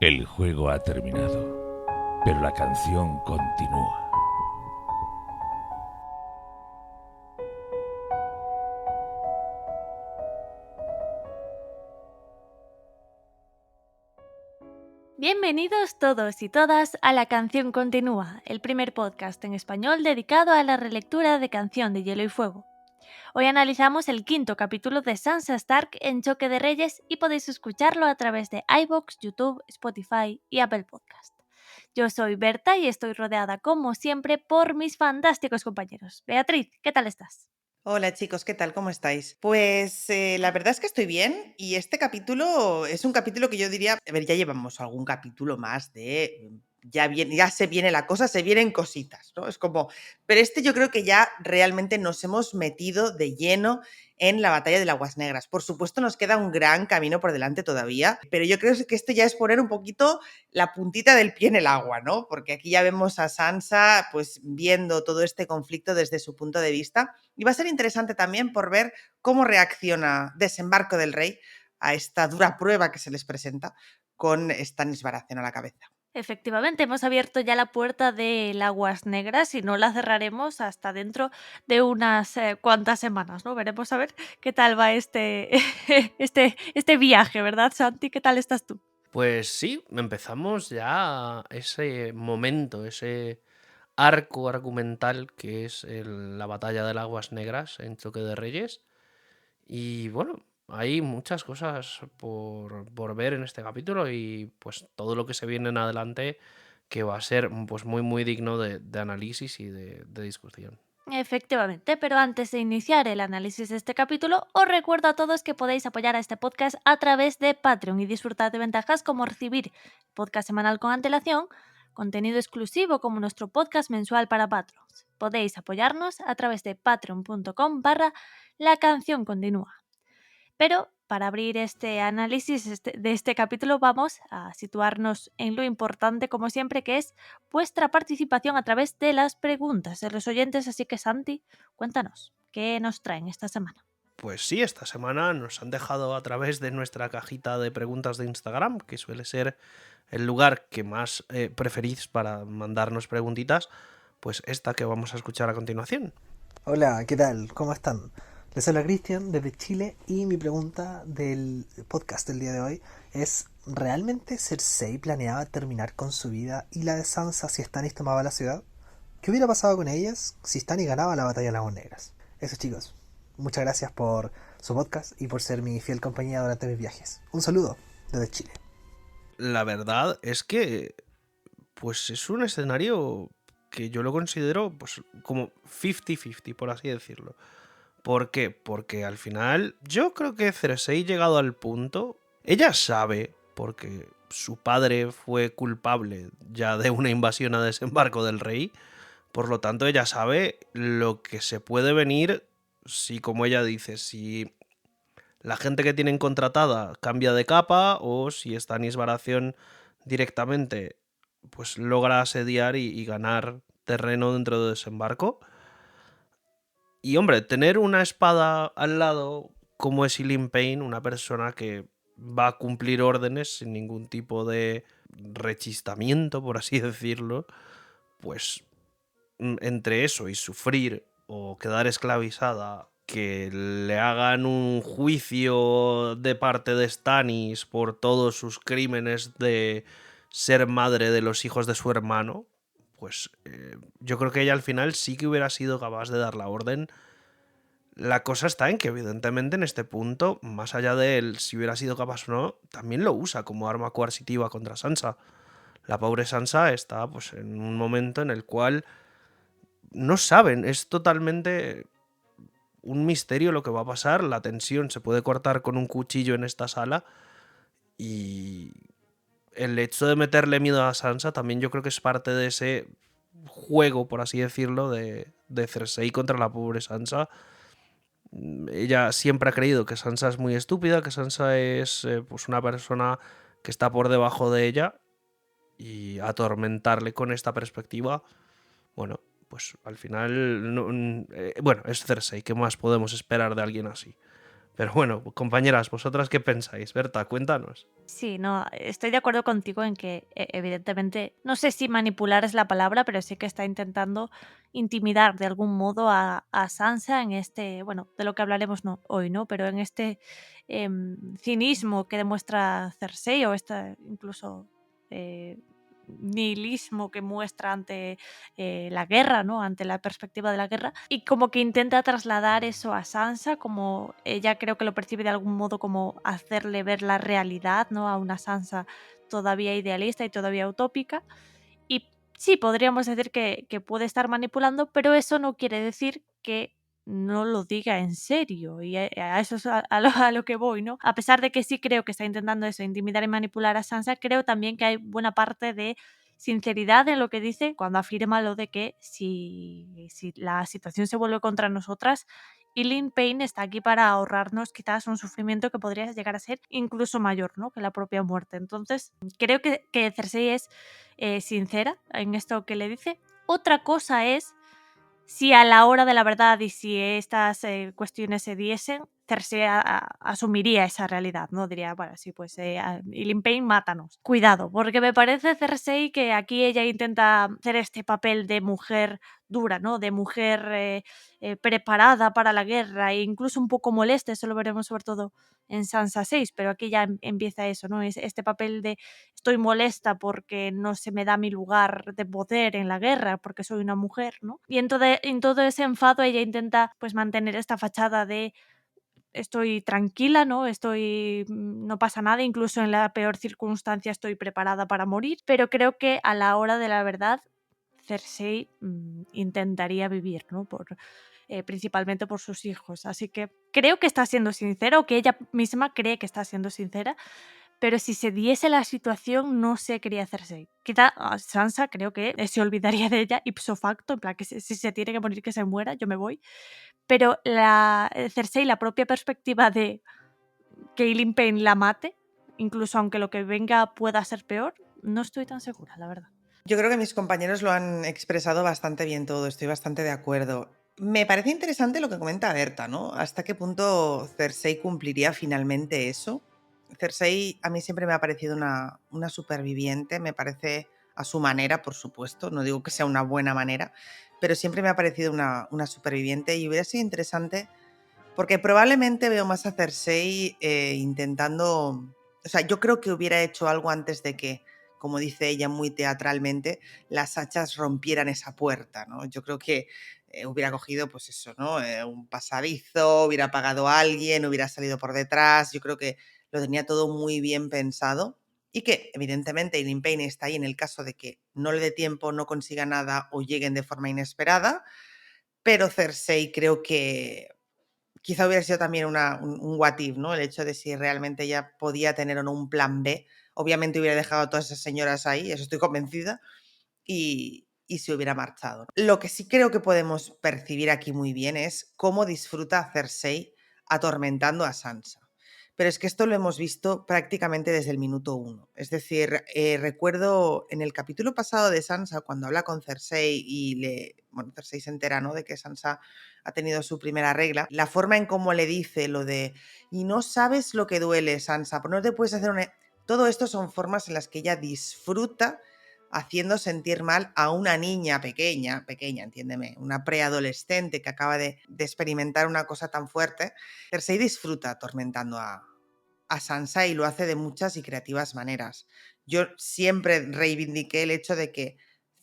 El juego ha terminado, pero la canción continúa. Bienvenidos todos y todas a La Canción Continúa, el primer podcast en español dedicado a la relectura de Canción de Hielo y Fuego. Hoy analizamos el quinto capítulo de Sansa Stark en Choque de Reyes y podéis escucharlo a través de iVoox, YouTube, Spotify y Apple Podcast. Yo soy Berta y estoy rodeada, como siempre, por mis fantásticos compañeros. Beatriz, ¿qué tal estás? Hola chicos, ¿qué tal? ¿Cómo estáis? Pues la verdad es que estoy bien y este capítulo es un capítulo que yo diría, a ver, ya llevamos algún capítulo más de, ya se viene la cosa, se vienen cositas, ¿no? Es como, pero este yo creo que ya realmente nos hemos metido de lleno en la batalla de las Aguas Negras. Por supuesto nos queda un gran camino por delante todavía, pero yo creo que este ya es poner un poquito la puntita del pie en el agua, ¿no? Porque aquí ya vemos a Sansa pues viendo todo este conflicto desde su punto de vista. Y va a ser interesante también por ver cómo reacciona Desembarco del Rey a esta dura prueba que se les presenta con Stannis Baratheon a la cabeza. Efectivamente, hemos abierto ya la puerta del Aguas Negras y no la cerraremos hasta dentro de unas cuantas semanas, ¿no? Veremos a ver qué tal va este viaje, ¿verdad, Santi? ¿Qué tal estás tú? Pues sí, empezamos ya ese momento, ese arco argumental que es la batalla de las Aguas Negras en Choque de Reyes. Y bueno, hay muchas cosas por ver en este capítulo y pues todo lo que se viene en adelante que va a ser pues muy digno de análisis y de discusión. Efectivamente, pero antes de iniciar el análisis de este capítulo, os recuerdo a todos que podéis apoyar a este podcast a través de Patreon y disfrutar de ventajas como recibir podcast semanal con antelación, contenido exclusivo como nuestro podcast mensual para Patrons. Podéis apoyarnos a través de patreon.com/la canción continúa. Pero para abrir este análisis de este capítulo vamos a situarnos en lo importante, como siempre, que es vuestra participación a través de las preguntas de los oyentes. Así que, Santi, cuéntanos, ¿qué nos traen esta semana? Pues sí, esta semana nos han dejado a través de nuestra cajita de preguntas de Instagram, que suele ser el lugar que más preferís para mandarnos preguntitas, pues esta que vamos a escuchar a continuación. Hola, ¿qué tal? ¿Cómo están? Les habla Cristian desde Chile y mi pregunta del podcast del día de hoy es: ¿realmente Cersei planeaba terminar con su vida y la de Sansa si Stannis tomaba la ciudad? ¿Qué hubiera pasado con ellas si Stannis ganaba la batalla de las Aguas Negras? Eso, chicos. Muchas gracias por su podcast y por ser mi fiel compañía durante mis viajes. Un saludo desde Chile. La verdad es que pues es un escenario que yo lo considero pues como 50-50, por así decirlo. ¿Por qué? Porque al final yo creo que Cersei, llegado al punto, ella sabe, porque su padre fue culpable ya de una invasión a Desembarco del Rey, por lo tanto ella sabe lo que se puede venir si, como ella dice, si la gente que tienen contratada cambia de capa o si Stannis Baratheon directamente pues logra asediar y ganar terreno dentro de Desembarco. Y hombre, tener una espada al lado como es Ilyn Payne, una persona que va a cumplir órdenes sin ningún tipo de rechistamiento, por así decirlo, pues entre eso y sufrir o quedar esclavizada, que le hagan un juicio de parte de Stannis por todos sus crímenes de ser madre de los hijos de su hermano, pues yo creo que ella al final sí que hubiera sido capaz de dar la orden. La cosa está en que evidentemente en este punto, más allá de él si hubiera sido capaz o no, también lo usa como arma coercitiva contra Sansa. La pobre Sansa está pues en un momento en el cual no saben, es totalmente un misterio lo que va a pasar, la tensión se puede cortar con un cuchillo en esta sala y el hecho de meterle miedo a Sansa también yo creo que es parte de ese juego, por así decirlo, de Cersei contra la pobre Sansa. Ella siempre ha creído que Sansa es muy estúpida, que Sansa es pues una persona que está por debajo de ella y atormentarle con esta perspectiva, bueno, pues al final, bueno, es Cersei, ¿qué más podemos esperar de alguien así? Pero bueno, compañeras, ¿vosotras qué pensáis? Berta, cuéntanos. Sí, no, estoy de acuerdo contigo en que evidentemente, no sé si manipular es la palabra, pero sí que está intentando intimidar de algún modo a Sansa en este, bueno, de lo que hablaremos hoy, ¿no? Pero en este cinismo que demuestra Cersei o este incluso eh, nihilismo que muestra ante la guerra, ¿no? Ante la perspectiva de la guerra y como que intenta trasladar eso a Sansa, como ella creo que lo percibe de algún modo como hacerle ver la realidad, ¿no? A una Sansa todavía idealista y todavía utópica. Y sí, podríamos decir que puede estar manipulando, pero eso no quiere decir que no lo diga en serio. Y a eso es a lo que voy, ¿no? A pesar de que sí creo que está intentando eso, intimidar y manipular a Sansa, creo también que hay buena parte de sinceridad en lo que dice cuando afirma lo de que si la situación se vuelve contra nosotras, Eileen Payne está aquí para ahorrarnos quizás un sufrimiento que podría llegar a ser incluso mayor, ¿no? Que la propia muerte. Entonces, creo que Cersei es sincera en esto que le dice. Otra cosa es si a la hora de la verdad y si estas cuestiones se diesen, Cersei asumiría esa realidad, ¿no? Diría, bueno, sí, pues Eileen Payne, mátanos. Cuidado, porque me parece Cersei que aquí ella intenta hacer este papel de mujer dura, ¿no? De mujer preparada para la guerra e incluso un poco molesta, eso lo veremos sobre todo en Sansa 6, pero aquí ya empieza eso, ¿no? Es este papel de estoy molesta porque no se me da mi lugar de poder en la guerra, porque soy una mujer, ¿no? Y en todo ese enfado ella intenta pues mantener esta fachada de estoy tranquila, ¿no? No pasa nada, incluso en la peor circunstancia estoy preparada para morir, pero creo que a la hora de la verdad Cersei intentaría vivir, ¿no? Principalmente por sus hijos. Así que creo que está siendo sincera o que ella misma cree que está siendo sincera, pero si se diese la situación no sé qué quería Cersei. Quizá Sansa creo que se olvidaría de ella ipso facto, en plan que si se tiene que morir que se muera, yo me voy. Pero Cersei, la propia perspectiva de que Eileen Payne la mate, incluso aunque lo que venga pueda ser peor, no estoy tan segura, la verdad. Yo creo que mis compañeros lo han expresado bastante bien todo, estoy bastante de acuerdo. Me parece interesante lo que comenta Berta, ¿no? ¿Hasta qué punto Cersei cumpliría finalmente eso? Cersei a mí siempre me ha parecido una superviviente, me parece a su manera, por supuesto, no digo que sea una buena manera, pero siempre me ha parecido una superviviente y hubiera sido interesante porque probablemente veo más a Cersei intentando... O sea, yo creo que hubiera hecho algo antes de que, como dice ella muy teatralmente, las hachas rompieran esa puerta, ¿no? Yo creo que hubiera cogido, pues eso, ¿no? Un pasadizo, hubiera apagado a alguien, hubiera salido por detrás. Yo creo que lo tenía todo muy bien pensado y que, evidentemente, Eileen Payne está ahí en el caso de que no le dé tiempo, no consiga nada o lleguen de forma inesperada. Pero Cersei creo que quizá hubiera sido también un what if, ¿no? El hecho de si realmente ella podía tener o no un plan B. Obviamente hubiera dejado a todas esas señoras ahí, eso estoy convencida, y se hubiera marchado. Lo que sí creo que podemos percibir aquí muy bien es cómo disfruta Cersei atormentando a Sansa. Pero es que esto lo hemos visto prácticamente desde el minuto 1. Es decir, recuerdo en el capítulo pasado de Sansa, cuando habla con Cersei y bueno, Cersei se entera, ¿no?, de que Sansa ha tenido su primera regla, la forma en cómo le dice lo de y no sabes lo que duele, Sansa, pues no te puedes hacer una... Todo esto son formas en las que ella disfruta haciendo sentir mal a una niña pequeña, entiéndeme, una preadolescente que acaba de experimentar una cosa tan fuerte. Cersei disfruta atormentando a Sansa y lo hace de muchas y creativas maneras. Yo siempre reivindiqué el hecho de que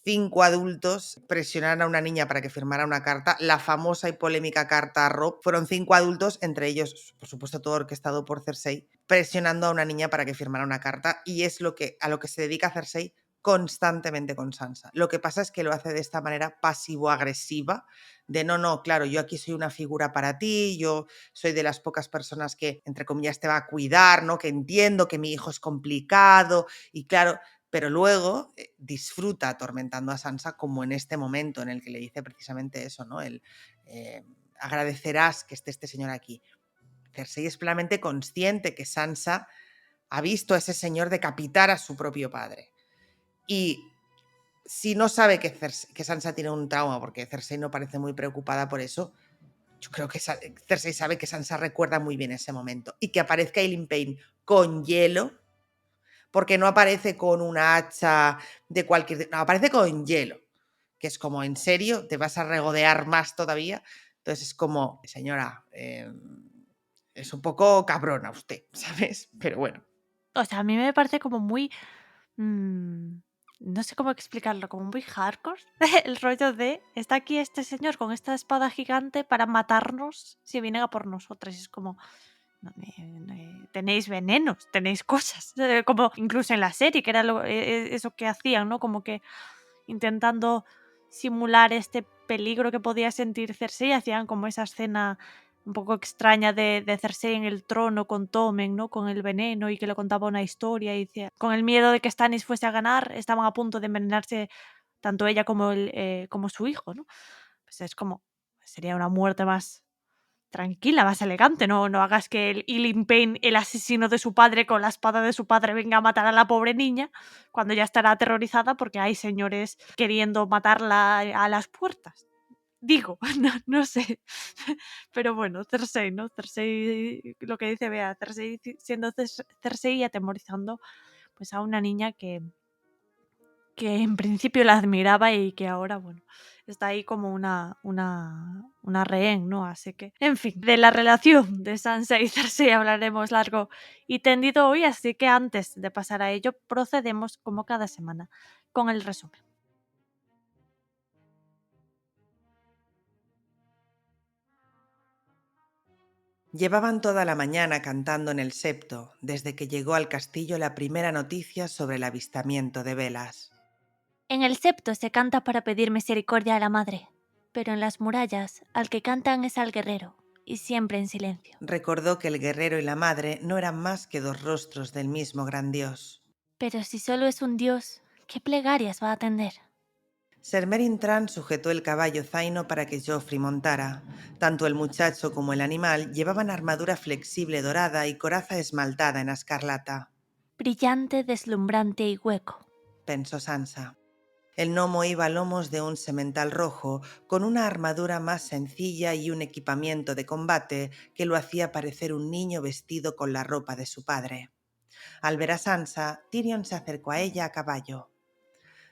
5 adultos presionaran a una niña para que firmara una carta. La famosa y polémica carta a Robb fueron 5 adultos, entre ellos, por supuesto, todo orquestado por Cersei, presionando a una niña para que firmara una carta, y es a lo que se dedica Cersei constantemente con Sansa. Lo que pasa es que lo hace de esta manera pasivo-agresiva, de no, claro, yo aquí soy una figura para ti, yo soy de las pocas personas que, entre comillas, te va a cuidar, ¿no? Que entiendo que mi hijo es complicado y claro, pero luego disfruta atormentando a Sansa como en este momento en el que le dice precisamente eso, ¿no? Agradecerás que esté este señor aquí. Cersei es plenamente consciente que Sansa ha visto a ese señor decapitar a su propio padre. Y si no sabe que Sansa tiene un trauma, porque Cersei no parece muy preocupada por eso, Yo creo que Cersei sabe que Sansa recuerda muy bien ese momento. Y que aparezca Eileen Payne con hielo, porque no aparece con una hacha de cualquier... No, aparece con hielo, que es como, ¿en serio? ¿Te vas a regodear más todavía? Entonces es como, señora, es un poco cabrona usted, ¿sabes? Pero bueno. O sea, a mí me parece como muy... no sé cómo explicarlo, como muy hardcore. El rollo de, está aquí este señor con esta espada gigante para matarnos si vienen a por nosotras. Es como, tenéis venenos, tenéis cosas. Como incluso en la serie, que era eso que hacían, ¿no? Como que intentando simular este peligro que podía sentir Cersei, hacían como esa escena un poco extraña de Cersei en el trono con Tommen, ¿no? Con el veneno y que le contaba una historia y decía, con el miedo de que Stannis fuese a ganar, estaban a punto de envenenarse tanto ella como, como su hijo, ¿no? Pues es como, sería una muerte más tranquila, más elegante, no hagas que el Eileen Payne, el asesino de su padre, con la espada de su padre venga a matar a la pobre niña cuando ya estará aterrorizada porque hay señores queriendo matarla a las puertas. Digo, no sé, pero bueno, Cersei, ¿no? Cersei, lo que dice Bea, Cersei siendo Cersei y atemorizando pues a una niña que en principio la admiraba y que ahora, bueno, está ahí como una rehén, ¿no? Así que, en fin, de la relación de Sansa y Cersei hablaremos largo y tendido hoy, así que antes de pasar a ello, procedemos como cada semana con el resumen. Llevaban toda la mañana cantando en el septo, desde que llegó al castillo la primera noticia sobre el avistamiento de velas. En el septo se canta para pedir misericordia a la madre, pero en las murallas al que cantan es al guerrero, y siempre en silencio. Recordó que el guerrero y la madre no eran más que dos rostros del mismo gran dios. Pero si solo es un dios, ¿qué plegarias va a atender? Ser Merintran sujetó el caballo zaino para que Joffrey montara. Tanto el muchacho como el animal llevaban armadura flexible dorada y coraza esmaltada en escarlata. Brillante, deslumbrante y hueco. Pensó Sansa. El gnomo iba a lomos de un semental rojo, con una armadura más sencilla y un equipamiento de combate que lo hacía parecer un niño vestido con la ropa de su padre. Al ver a Sansa, Tyrion se acercó a ella a caballo.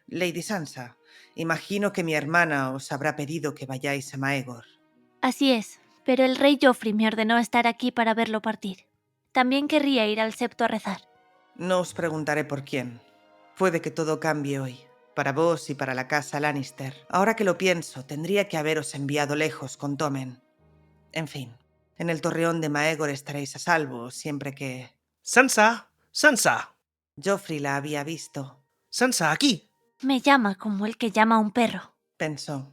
Lady Sansa, imagino que mi hermana os habrá pedido que vayáis a Maegor. Así es, pero el rey Joffrey me ordenó estar aquí para verlo partir. También querría ir al septo a rezar. No os preguntaré por quién. Puede que todo cambie hoy, para vos y para la casa Lannister. Ahora que lo pienso, tendría que haberos enviado lejos con Tommen. En fin, en el torreón de Maegor estaréis a salvo, siempre que... ¡Sansa! ¡Sansa! Joffrey la había visto. ¡Sansa, aquí! Me llama como el que llama a un perro. Pensó.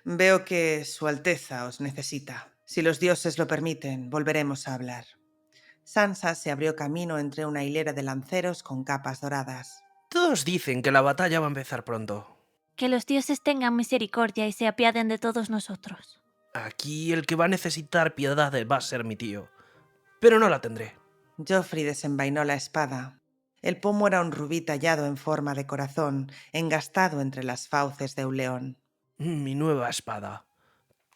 Veo que Su Alteza os necesita. Si los dioses lo permiten, volveremos a hablar. Sansa se abrió camino entre una hilera de lanceros con capas doradas. Todos dicen que la batalla va a empezar pronto. Que los dioses tengan misericordia y se apiaden de todos nosotros. Aquí el que va a necesitar piedad va a ser mi tío. Pero no la tendré. Joffrey desenvainó la espada. El pomo era un rubí tallado en forma de corazón, engastado entre las fauces de un león. Mi nueva espada.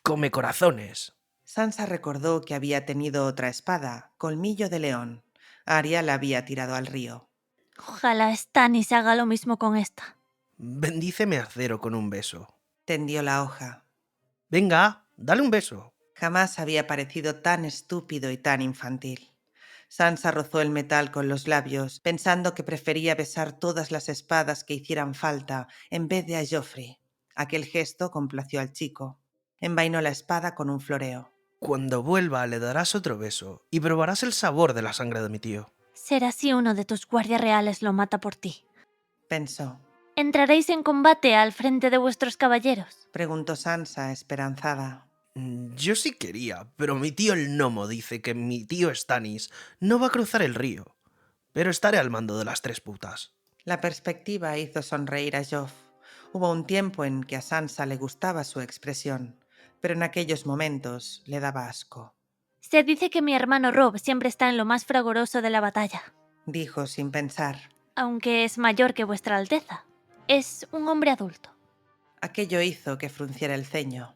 Come corazones. Sansa recordó que había tenido otra espada, colmillo de león. Arya la había tirado al río. Ojalá Stannis haga lo mismo con esta. Bendíceme acero con un beso. Tendió la hoja. Venga, dale un beso. Jamás había parecido tan estúpido y tan infantil. Sansa rozó el metal con los labios, pensando que prefería besar todas las espadas que hicieran falta en vez de a Joffrey. Aquel gesto complació al chico. Envainó la espada con un floreo. Cuando vuelva le darás otro beso y probarás el sabor de la sangre de mi tío. Será si uno de tus guardias reales lo mata por ti. Pensó. ¿Entraréis en combate al frente de vuestros caballeros? Preguntó Sansa, esperanzada. Yo sí quería, pero mi tío el gnomo dice que mi tío Stannis no va a cruzar el río. Pero estaré al mando de las 3 putas. La perspectiva hizo sonreír a Joff. Hubo un tiempo en que a Sansa le gustaba su expresión, pero en aquellos momentos le daba asco. Se dice que mi hermano Robb siempre está en lo más fragoroso de la batalla. Dijo sin pensar. Aunque es mayor que vuestra Alteza. Es un hombre adulto. Aquello hizo que frunciera el ceño.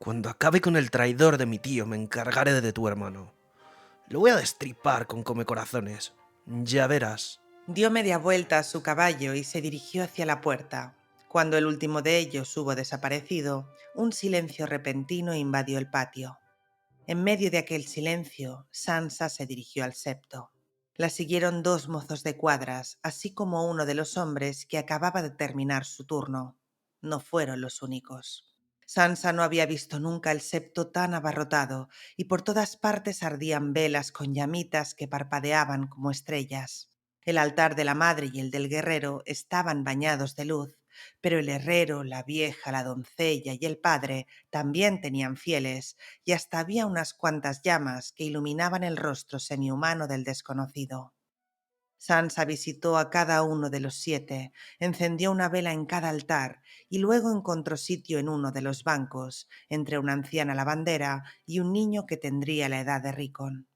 Cuando acabe con el traidor de mi tío, me encargaré de tu hermano. Lo voy a destripar con comecorazones. Ya verás. Dio media vuelta a su caballo y se dirigió hacia la puerta. Cuando el último de ellos hubo desaparecido, un silencio repentino invadió el patio. En medio de aquel silencio, Sansa se dirigió al septo. La siguieron 2 mozos de cuadras, así como uno de los hombres que acababa de terminar su turno. No fueron los únicos. Sansa no había visto nunca el septo tan abarrotado, y por todas partes ardían velas con llamitas que parpadeaban como estrellas. El altar de la madre y el del guerrero estaban bañados de luz, pero el herrero, la vieja, la doncella y el padre también tenían fieles, y hasta había unas cuantas llamas que iluminaban el rostro semihumano del desconocido. Sansa visitó a cada uno de los 7, encendió una vela en cada altar y luego encontró sitio en uno de los bancos, entre una anciana lavandera y un niño que tendría la edad de Rickon.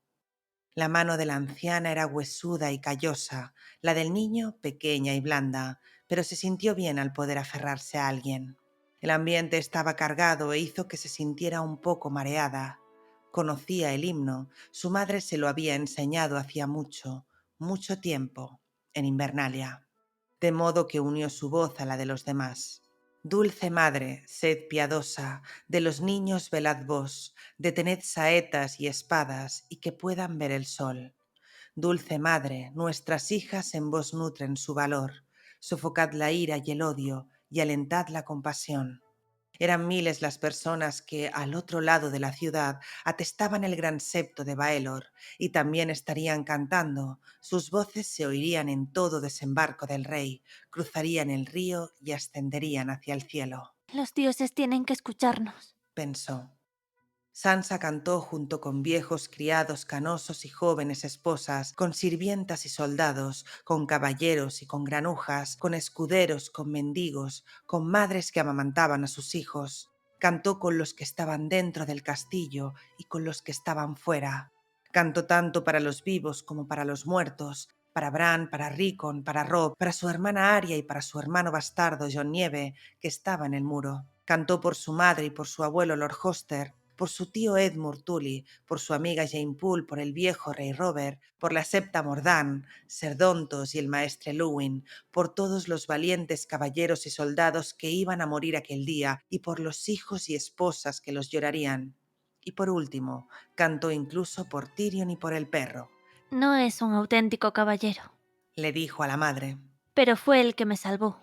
La mano de la anciana era huesuda y callosa, la del niño pequeña y blanda, pero se sintió bien al poder aferrarse a alguien. El ambiente estaba cargado e hizo que se sintiera un poco mareada. Conocía el himno, su madre se lo había enseñado hacía mucho, mucho tiempo, en Invernalia, de modo que unió su voz a la de los demás. Dulce madre, sed piadosa, de los niños velad vos, detened saetas y espadas y que puedan ver el sol. Dulce madre, nuestras hijas en vos nutren su valor, sofocad la ira y el odio y alentad la compasión. Eran miles las personas que, al otro lado de la ciudad, atestaban el gran septo de Baelor y también estarían cantando. Sus voces se oirían en todo desembarco del rey, cruzarían el río y ascenderían hacia el cielo. Los dioses tienen que escucharnos, Pensó. Sansa cantó junto con viejos criados canosos y jóvenes esposas, con sirvientas y soldados, con caballeros y con granujas, con escuderos, con mendigos, con madres que amamantaban a sus hijos. Cantó con los que estaban dentro del castillo y con los que estaban fuera. Cantó tanto para los vivos como para los muertos, para Bran, para Rickon, para Robb, para su hermana Arya y para su hermano bastardo Jon Nieve, que estaba en el muro. Cantó por su madre y por su abuelo Lord Hoster, por su tío Edmure Tully, por su amiga Jane Poole, por el viejo rey Robert, por la septa Mordán, Serdontos y el maestre Luwin, por todos los valientes caballeros y soldados que iban a morir aquel día y por los hijos y esposas que los llorarían. Y por último, cantó incluso por Tyrion y por el perro. no es un auténtico caballero, Le dijo a la madre. pero fue el que me salvó.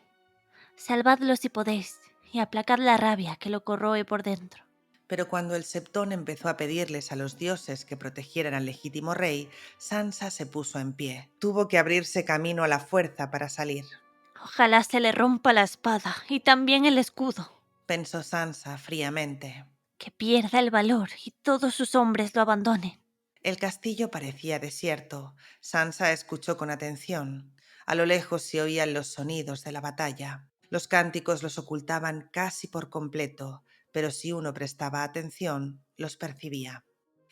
Salvadlo si podéis y aplacad la rabia que lo corroe por dentro. Pero cuando el septón empezó a pedirles a los dioses que protegieran al legítimo rey, Sansa se puso en pie. Tuvo que abrirse camino a la fuerza para salir. Ojalá se le rompa la espada y también el escudo, Pensó Sansa fríamente. que pierda el valor y todos sus hombres lo abandonen. El castillo parecía desierto. Sansa escuchó con atención. A lo lejos se oían los sonidos de la batalla. Los cánticos los ocultaban casi por completo, pero si uno prestaba atención, los percibía.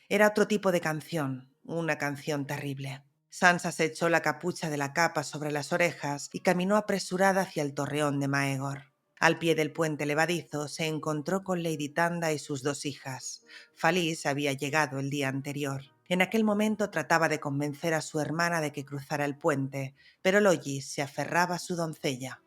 Era otro tipo de canción, una canción terrible. Sansa se echó la capucha de la capa sobre las orejas y caminó apresurada hacia el torreón de Maegor. Al pie del puente levadizo se encontró con Lady Tanda y sus 2 hijas. Falís había llegado el día anterior. En aquel momento trataba de convencer a su hermana de que cruzara el puente, pero Lollis se aferraba a su doncella.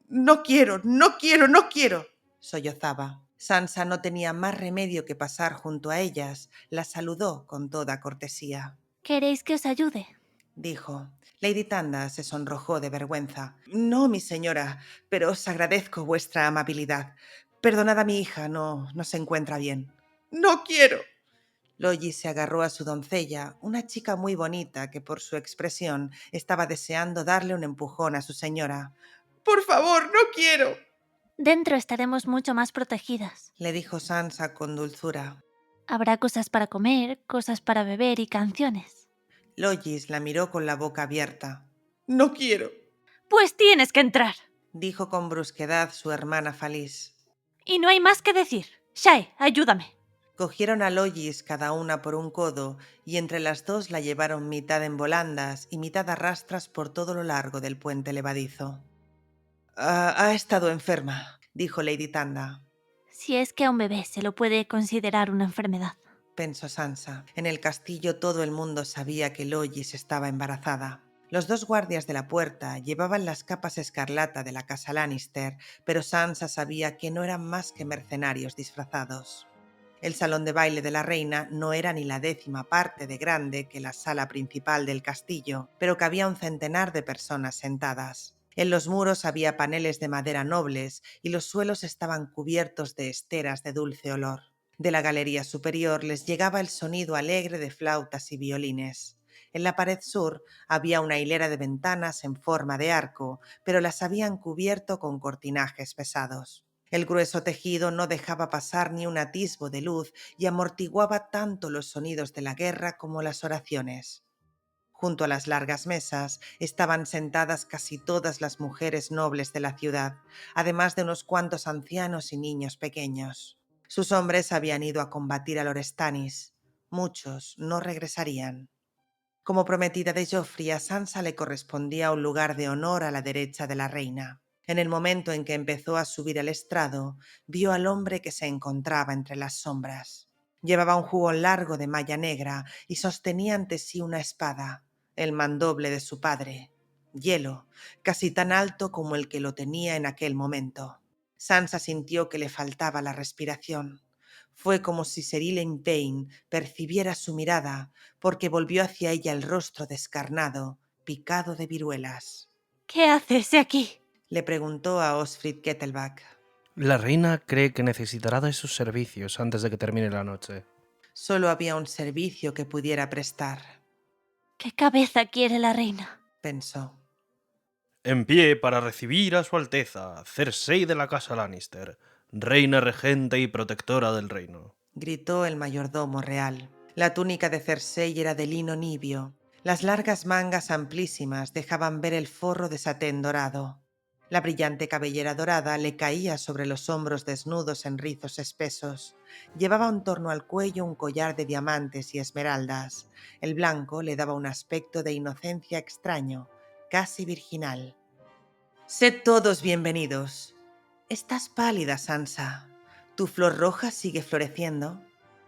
«No quiero, no quiero, no quiero», sollozaba. Sansa no tenía más remedio que pasar junto a ellas. La saludó con toda cortesía. ¿Queréis que os ayude? Dijo. Lady Tanda se sonrojó de vergüenza. «No, mi señora, pero os agradezco vuestra amabilidad. Perdonad a mi hija, no se encuentra bien». «No quiero». Lollis se agarró a su doncella, una chica muy bonita que por su expresión estaba deseando darle un empujón a su señora. «Por favor, no quiero», Dentro estaremos mucho más protegidas. le dijo Sansa con dulzura. Habrá cosas para comer, cosas para beber y canciones. Lollis la miró con la boca abierta. «No quiero», Pues tienes que entrar. dijo con brusquedad su hermana Falís. Y no hay más que decir. Shae, ayúdame. Cogieron a Lollis cada una por un codo y entre las 2 la llevaron mitad en volandas y mitad a rastras por todo lo largo del puente levadizo. Ha estado enferma», dijo Lady Tanda. Si es que a un bebé se lo puede considerar una enfermedad. pensó Sansa. En el castillo todo el mundo sabía que Lois estaba embarazada. Los dos guardias de la puerta llevaban las capas escarlata de la casa Lannister, pero Sansa sabía que no eran más que mercenarios disfrazados. El salón de baile de la reina no era ni la 10ª parte de grande que la sala principal del castillo, pero cabía un centenar de personas sentadas. En los muros había paneles de madera nobles y los suelos estaban cubiertos de esteras de dulce olor. De la galería superior les llegaba el sonido alegre de flautas y violines. En la pared sur había una hilera de ventanas en forma de arco, pero las habían cubierto con cortinajes pesados. El grueso tejido no dejaba pasar ni un atisbo de luz y amortiguaba tanto los sonidos de la guerra como las oraciones. Junto a las largas mesas estaban sentadas casi todas las mujeres nobles de la ciudad, además de unos cuantos ancianos y niños pequeños. Sus hombres habían ido a combatir a los Stannis. Muchos no regresarían. Como prometida de Joffrey, a Sansa le correspondía un lugar de honor a la derecha de la reina. En el momento en que empezó a subir al estrado, vio al hombre que se encontraba entre las sombras. Llevaba un jubón largo de malla negra y sostenía ante sí una espada, el mandoble de su padre, hielo, casi tan alto como el que lo tenía en aquel momento. Sansa sintió que le faltaba la respiración. Fue como si Ser Ilyn Payne percibiera su mirada, porque volvió hacia ella el rostro descarnado, picado de viruelas. ¿Qué haces aquí? Le preguntó a Osfrid Kettelbach. La reina cree que necesitará de sus servicios antes de que termine la noche. Solo había un servicio que pudiera prestar, ¿Qué cabeza quiere la reina? pensó. En pie para recibir a su Alteza, Cersei de la casa Lannister, reina regente y protectora del reino. Gritó el mayordomo real. La túnica de Cersei era de lino nibio. Las largas mangas amplísimas dejaban ver el forro de satén dorado. La brillante cabellera dorada le caía sobre los hombros desnudos en rizos espesos. Llevaba en torno al cuello un collar de diamantes y esmeraldas. El blanco le daba un aspecto de inocencia extraño, casi virginal. Sed todos bienvenidos. Estás pálida, Sansa. ¿Tu flor roja sigue floreciendo?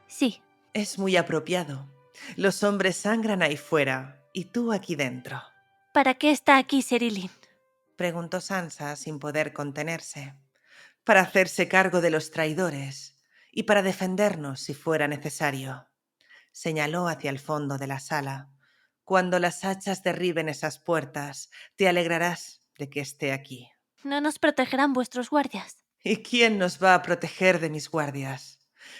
Sí, Es muy apropiado. Los hombres sangran ahí fuera y tú aquí dentro, ¿para qué está aquí Ser Ilyn? preguntó Sansa sin poder contenerse. Para hacerse cargo de los traidores y para defendernos si fuera necesario. Señaló hacia el fondo de la sala. Cuando las hachas derriben esas puertas, te alegrarás de que esté aquí. ¿No nos protegerán vuestros guardias? ¿Y quién nos va a proteger de mis guardias?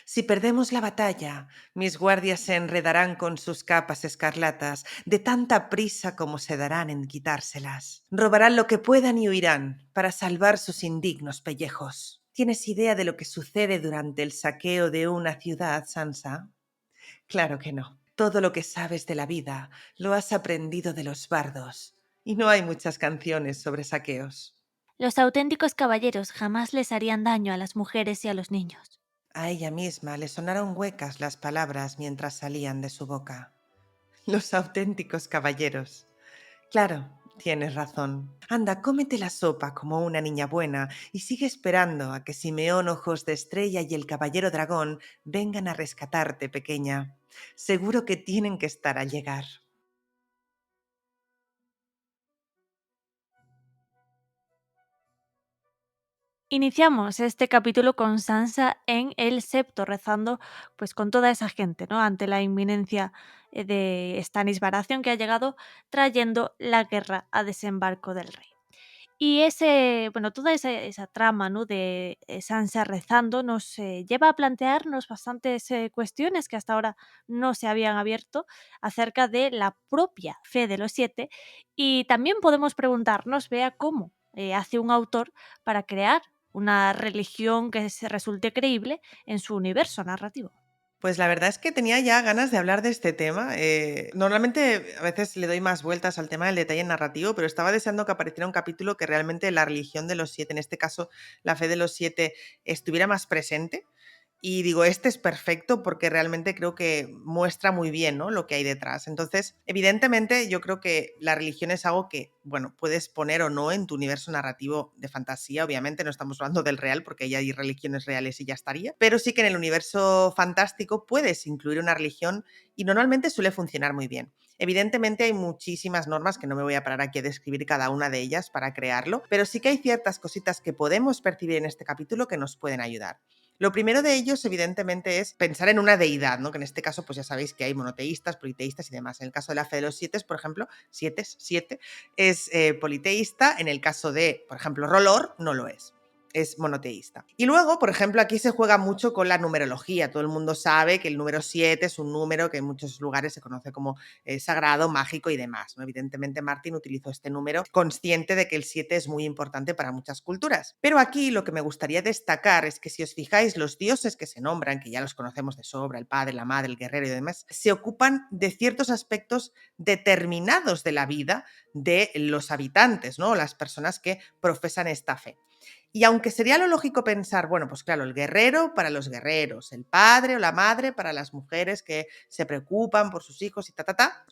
Si perdemos la batalla, mis guardias se enredarán con sus capas escarlatas de tanta prisa como se darán en quitárselas. Robarán lo que puedan y huirán para salvar sus indignos pellejos. ¿Tienes idea de lo que sucede durante el saqueo de una ciudad, Sansa? Claro que no. Todo lo que sabes de la vida lo has aprendido de los bardos, y no hay muchas canciones sobre saqueos. Los auténticos caballeros jamás les harían daño a las mujeres y a los niños. A ella misma le sonaron huecas las palabras mientras salían de su boca. Los auténticos caballeros. Claro, tienes razón. Anda, cómete la sopa como una niña buena y sigue esperando a que Simeón Ojos de Estrella y el Caballero Dragón vengan a rescatarte, pequeña. Seguro que tienen que estar al llegar. Iniciamos este capítulo con Sansa en el Septo, rezando pues con toda esa gente, ¿no? Ante la inminencia de Stannis Baratheon, que ha llegado trayendo la guerra a desembarco del rey. Y toda esa trama, ¿no? de Sansa rezando nos lleva a plantearnos bastantes cuestiones que hasta ahora no se habían abierto acerca de la propia fe de los siete, y también podemos preguntarnos, vea cómo hace un autor para crear una religión que se resulte creíble en su universo narrativo. Pues la verdad es que tenía ya ganas de hablar de este tema. Normalmente a veces le doy más vueltas al tema del detalle narrativo, pero estaba deseando que apareciera un capítulo que realmente la religión de los siete, en este caso la fe de los siete, estuviera más presente. Y digo, este es perfecto porque realmente creo que muestra muy bien, ¿no?, lo que hay detrás. Entonces, evidentemente, yo creo que la religión es algo que, bueno, puedes poner o no en tu universo narrativo de fantasía. Obviamente no estamos hablando del real porque ya hay religiones reales y ya estaría. Pero sí que en el universo fantástico puedes incluir una religión y normalmente suele funcionar muy bien. Evidentemente hay muchísimas normas que no me voy a parar aquí a describir cada una de ellas para crearlo, pero sí que hay ciertas cositas que podemos percibir en este capítulo que nos pueden ayudar. Lo primero de ellos, evidentemente, es pensar en una deidad, ¿no? Que en este caso, pues ya sabéis que hay monoteístas, politeístas y demás. En el caso de la fe de los siete, por ejemplo, siete es politeísta. En el caso de, por ejemplo, Rolor, no lo es monoteísta. Y luego, por ejemplo, aquí se juega mucho con la numerología. Todo el mundo sabe que el número 7 es un número que en muchos lugares se conoce como sagrado, mágico y demás, ¿no? Evidentemente, Martin utilizó este número consciente de que el 7 es muy importante para muchas culturas. Pero aquí lo que me gustaría destacar es que si os fijáis, los dioses que se nombran, que ya los conocemos de sobra, el padre, la madre, el guerrero y demás, se ocupan de ciertos aspectos determinados de la vida de los habitantes, ¿no? Las personas que profesan esta fe. Y aunque sería lo lógico pensar, bueno, pues claro, el guerrero para los guerreros, el padre o la madre para las mujeres que se preocupan por sus hijos y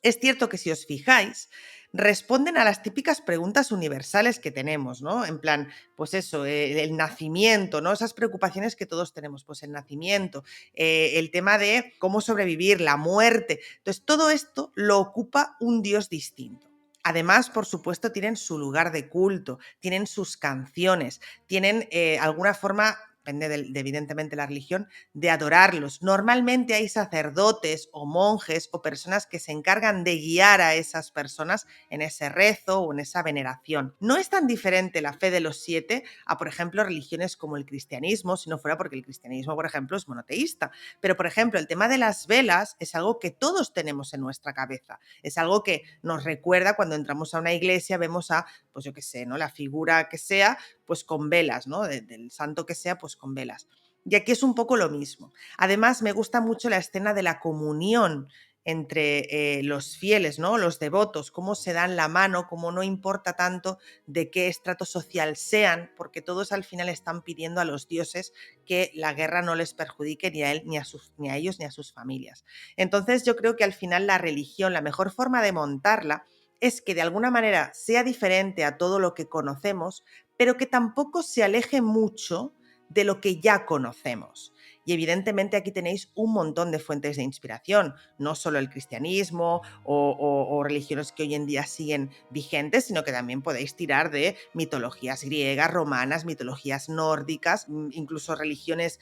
es cierto que si os fijáis, responden a las típicas preguntas universales que tenemos, ¿no? En plan, pues eso, el nacimiento, ¿no? Esas preocupaciones que todos tenemos, pues el nacimiento, el tema de cómo sobrevivir, la muerte. Entonces, todo esto lo ocupa un dios distinto. Además, por supuesto, tienen su lugar de culto, tienen sus canciones, tienen alguna forma, depende evidentemente la religión, de adorarlos. Normalmente hay sacerdotes o monjes o personas que se encargan de guiar a esas personas en ese rezo o en esa veneración. No es tan diferente la fe de los siete a, por ejemplo, religiones como el cristianismo, si no fuera porque el cristianismo, por ejemplo, es monoteísta. Pero, por ejemplo, el tema de las velas es algo que todos tenemos en nuestra cabeza. Es algo que nos recuerda cuando entramos a una iglesia, vemos a, pues yo qué sé, ¿no?, la figura que sea, pues con velas, ¿no?, del santo que sea, pues con velas. Y aquí es un poco lo mismo. Además, me gusta mucho la escena de la comunión entre los fieles, ¿no?, los devotos, cómo se dan la mano, cómo no importa tanto de qué estrato social sean, porque todos al final están pidiendo a los dioses que la guerra no les perjudique ni a él, ni a ellos, ni a sus familias. Entonces, yo creo que al final la religión, la mejor forma de montarla es que de alguna manera sea diferente a todo lo que conocemos, pero que tampoco se aleje mucho de lo que ya conocemos. Y evidentemente aquí tenéis un montón de fuentes de inspiración, no solo el cristianismo o religiones que hoy en día siguen vigentes, sino que también podéis tirar de mitologías griegas, romanas, mitologías nórdicas, incluso religiones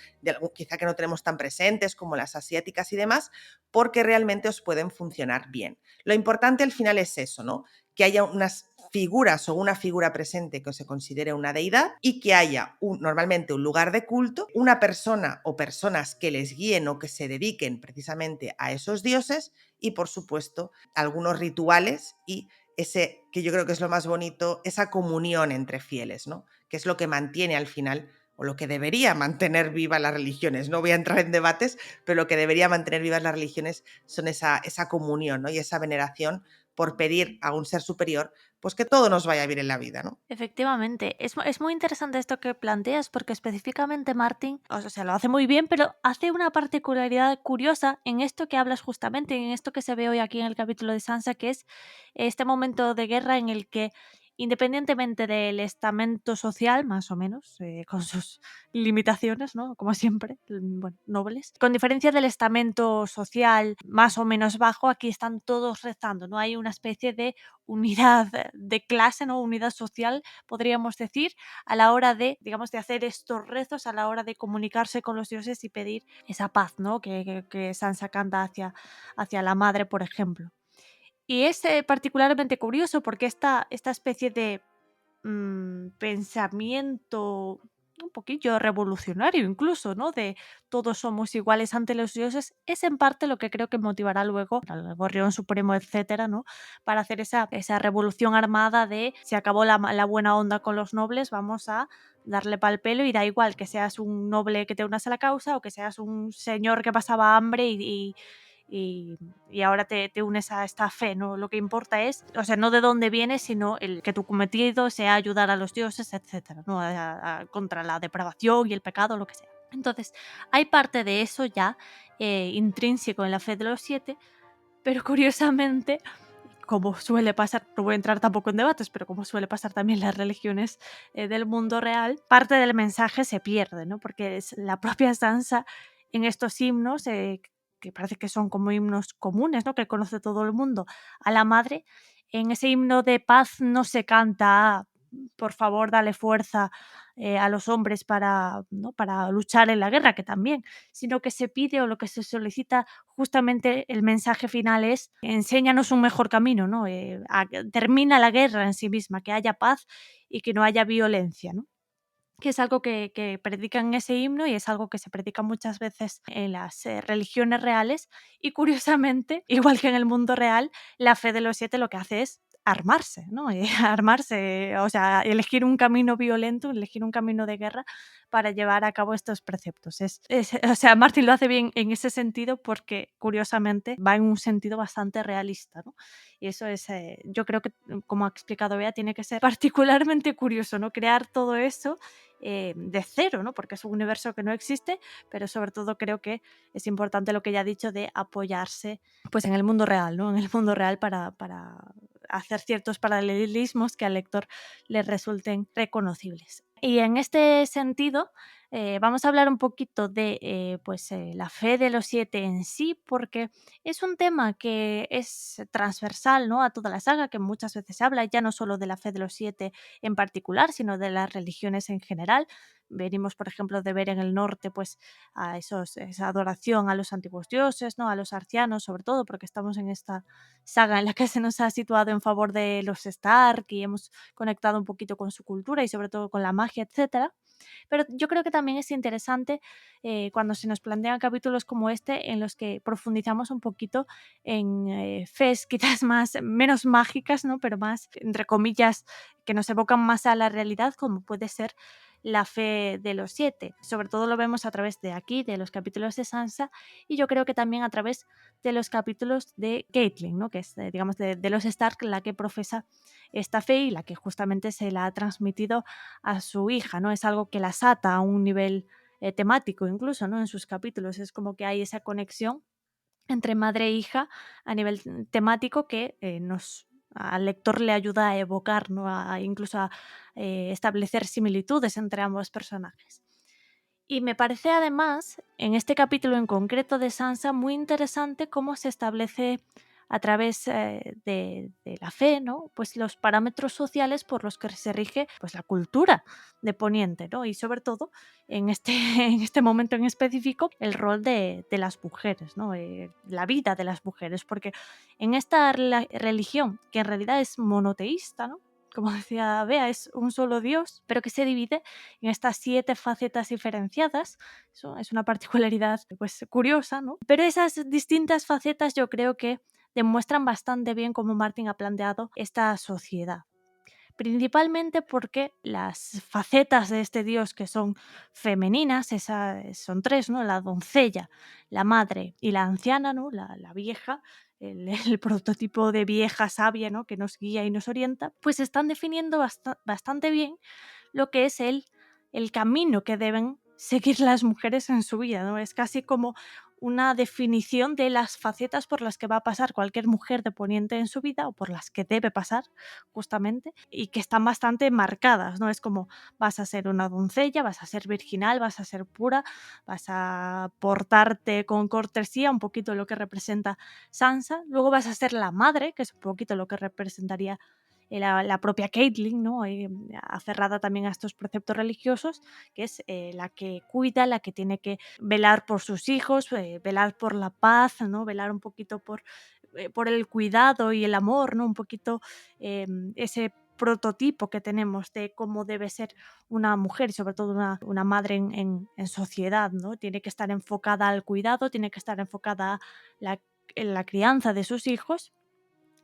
quizá que no tenemos tan presentes como las asiáticas y demás, porque realmente os pueden funcionar bien. Lo importante al final es eso, ¿no?, que haya unas figuras o una figura presente que se considere una deidad y que haya normalmente un lugar de culto, una persona o personas que les guíen o que se dediquen precisamente a esos dioses y, por supuesto, algunos rituales y ese, que yo creo que es lo más bonito, esa comunión entre fieles, ¿no?, que es lo que mantiene al final o lo que debería mantener vivas las religiones. No voy a entrar en debates, pero lo que debería mantener vivas las religiones son esa comunión, ¿no?, y esa veneración por pedir a un ser superior pues que todo nos vaya bien en la vida, ¿no? Efectivamente, es muy interesante esto que planteas porque específicamente Martin, o sea, lo hace muy bien, pero hace una particularidad curiosa en esto que hablas justamente, en esto que se ve hoy aquí en el capítulo de Sansa, que es este momento de guerra en el que, independientemente del estamento social, más o menos, con sus limitaciones, ¿no?, como siempre, bueno, nobles, con diferencia del estamento social más o menos bajo, aquí están todos rezando, ¿no? Hay una especie de unidad de clase, ¿no?, unidad social, podríamos decir, a la hora de, digamos, de hacer estos rezos, a la hora de comunicarse con los dioses y pedir esa paz, ¿no?, que Sansa canta hacia la madre, por ejemplo. Y es particularmente curioso porque esta especie de pensamiento un poquillo revolucionario incluso, ¿no?, de todos somos iguales ante los dioses, es en parte lo que creo que motivará luego al Gorrión Supremo, etcétera, ¿no?, para hacer esa revolución armada de se acabó la buena onda con los nobles, vamos a darle pal pelo y da igual que seas un noble que te unas a la causa o que seas un señor que pasaba hambre y ahora te unes a esta fe, ¿no? Lo que importa es, o sea, no de dónde vienes, sino el que tu cometido sea ayudar a los dioses, etcétera, ¿no? Contra la depravación y el pecado, lo que sea. Entonces, hay parte de eso ya intrínseco en la fe de los 7, pero curiosamente, como suele pasar, no voy a entrar tampoco en debates, pero como suele pasar también en las religiones del mundo real, parte del mensaje se pierde, ¿no? Porque es la propia Sansa en estos himnos, que parece que son como himnos comunes, ¿no? Que conoce todo el mundo, a la madre. En ese himno de paz no se canta, por favor, dale fuerza a los hombres para, ¿no? para luchar en la guerra, que también, sino que se pide o lo que se solicita, justamente el mensaje final es: enséñanos un mejor camino, ¿no? Termina la guerra en sí misma, que haya paz y que no haya violencia, ¿no? Que es algo que predican en ese himno y es algo que se predica muchas veces en las religiones reales. Y curiosamente, igual que en el mundo real, la fe de los 7 lo que hace es armarse, ¿no? Armarse, o sea, elegir un camino violento, elegir un camino de guerra para llevar a cabo estos preceptos. O sea, Martin lo hace bien en ese sentido porque, curiosamente, va en un sentido bastante realista, ¿no? Y eso es, yo creo que, como ha explicado Bea, tiene que ser particularmente curioso, ¿no? Crear todo eso de cero, ¿no? Porque es un universo que no existe, pero sobre todo creo que es importante lo que ya ha dicho de apoyarse pues en el mundo real, ¿no? En el mundo real para hacer ciertos paralelismos que al lector le resulten reconocibles. Y en este sentido, vamos a hablar un poquito de la fe de los 7 en sí, porque es un tema que es transversal, ¿no? A toda la saga, que muchas veces se habla ya no solo de la fe de los 7 en particular, sino de las religiones en general. Venimos, por ejemplo, de ver en el norte pues a esa adoración a los antiguos dioses, ¿no? A los arcianos, sobre todo, porque estamos en esta saga en la que se nos ha situado en favor de los Stark y hemos conectado un poquito con su cultura y sobre todo con la magia, etcétera. Pero yo creo que también es interesante cuando se nos plantean capítulos como este en los que profundizamos un poquito en fes quizás menos mágicas, ¿no? Pero más, entre comillas, que nos evocan más a la realidad, como puede ser la fe de los 7. Sobre todo lo vemos a través de aquí, de los capítulos de Sansa, y yo creo que también a través de los capítulos de Catelyn, ¿no? Que es, digamos, de los Stark, la que profesa esta fe y la que justamente se la ha transmitido a su hija, ¿no? Es algo que las ata a un nivel temático incluso, ¿no? En sus capítulos es como que hay esa conexión entre madre e hija a nivel temático que al lector le ayuda a evocar, ¿no? Incluso a establecer similitudes entre ambos personajes. Y me parece además, en este capítulo en concreto de Sansa, muy interesante cómo se establece a través de la fe, ¿no? Pues los parámetros sociales por los que se rige pues, la cultura de Poniente, ¿no? Y sobre todo, en este, en este momento en específico, el rol de las mujeres, ¿no? La vida de las mujeres, porque en esta religión, que en realidad es monoteísta, ¿no? Como decía Bea, es un solo Dios, pero que se divide en estas 7 facetas diferenciadas. Eso es una particularidad pues, curiosa, ¿no? Pero esas distintas facetas yo creo que demuestran bastante bien cómo Martin ha planteado esta sociedad. Principalmente porque las facetas de este dios que son femeninas, son 3, ¿no? La doncella, la madre y la anciana, ¿no? La vieja, el prototipo de vieja sabia, ¿no? Que nos guía y nos orienta, pues están definiendo bastante bien lo que es el camino que deben seguir las mujeres en su vida, ¿no? Es casi como una definición de las facetas por las que va a pasar cualquier mujer de Poniente en su vida o por las que debe pasar justamente y que están bastante marcadas, ¿no? Es como vas a ser una doncella, vas a ser virginal, vas a ser pura, vas a portarte con cortesía, un poquito lo que representa Sansa, luego vas a ser la madre, que es un poquito lo que representaría la propia Catelyn, ¿no? Aferrada también a estos preceptos religiosos, que es la que cuida, la que tiene que velar por sus hijos, velar por la paz, ¿no? Velar un poquito por el cuidado y el amor, ¿no? Un poquito ese prototipo que tenemos de cómo debe ser una mujer y sobre todo una madre en sociedad, ¿no? Tiene que estar enfocada al cuidado, tiene que estar enfocada en la crianza de sus hijos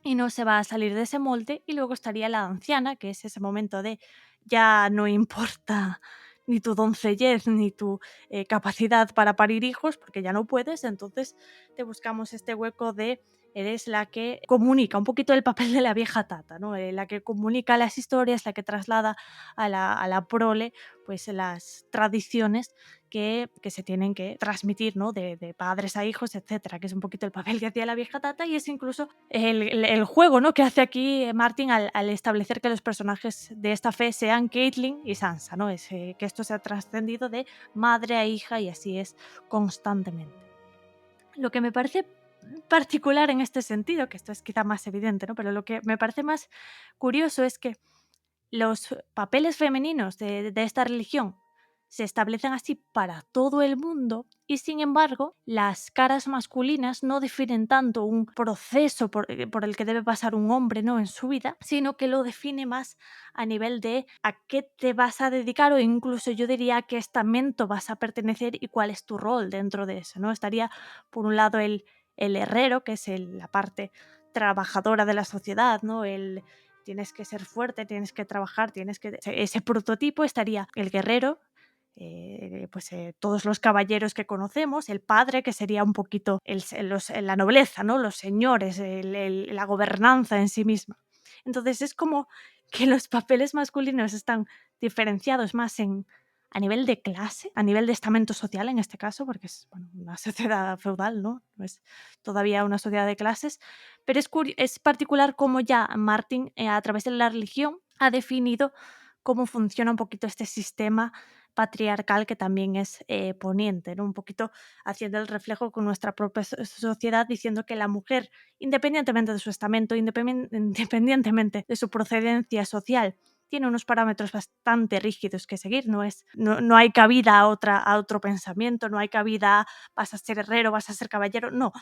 y no se va a salir de ese molde. Y luego estaría la anciana, que es ese momento de ya no importa ni tu doncellez ni tu capacidad para parir hijos, porque ya no puedes, entonces te buscamos este hueco de eres la que comunica, un poquito el papel de la vieja tata, ¿no? La que comunica las historias, la que traslada a la prole pues las tradiciones que se tienen que transmitir, ¿no? De padres a hijos, etcétera, que es un poquito el papel que hacía la vieja tata y es incluso el juego, ¿no? Que hace aquí Martin al establecer que los personajes de esta fe sean Caitlyn y Sansa, ¿no? Que esto se ha trascendido de madre a hija y así es constantemente. Lo que me parece particular en este sentido, que esto es quizá más evidente, ¿no? Pero lo que me parece más curioso es que los papeles femeninos de esta religión se establecen así para todo el mundo y sin embargo las caras masculinas no definen tanto un proceso por el que debe pasar un hombre, ¿no? En su vida, sino que lo define más a nivel de a qué te vas a dedicar o incluso yo diría a qué estamento vas a pertenecer y cuál es tu rol dentro de eso, ¿no? Estaría por un lado el herrero, que es la parte trabajadora de la sociedad, ¿no? Tienes que ser fuerte, tienes que trabajar, ese prototipo estaría el guerrero, todos los caballeros que conocemos, el padre, que sería un poquito la nobleza, ¿no? Los señores, la gobernanza en sí misma. Entonces es como que los papeles masculinos están diferenciados más a nivel de clase, a nivel de estamento social en este caso, porque es una sociedad feudal, ¿no? No es todavía una sociedad de clases, pero es particular cómo ya Martin, a través de la religión, ha definido cómo funciona un poquito este sistema patriarcal que también es poniente, ¿no? Un poquito haciendo el reflejo con nuestra propia sociedad, diciendo que la mujer, independientemente de su estamento, independientemente de su procedencia social, tiene unos parámetros bastante rígidos que seguir, no hay cabida a otro pensamiento, no hay cabida a vas a ser herrero, vas a ser caballero, no,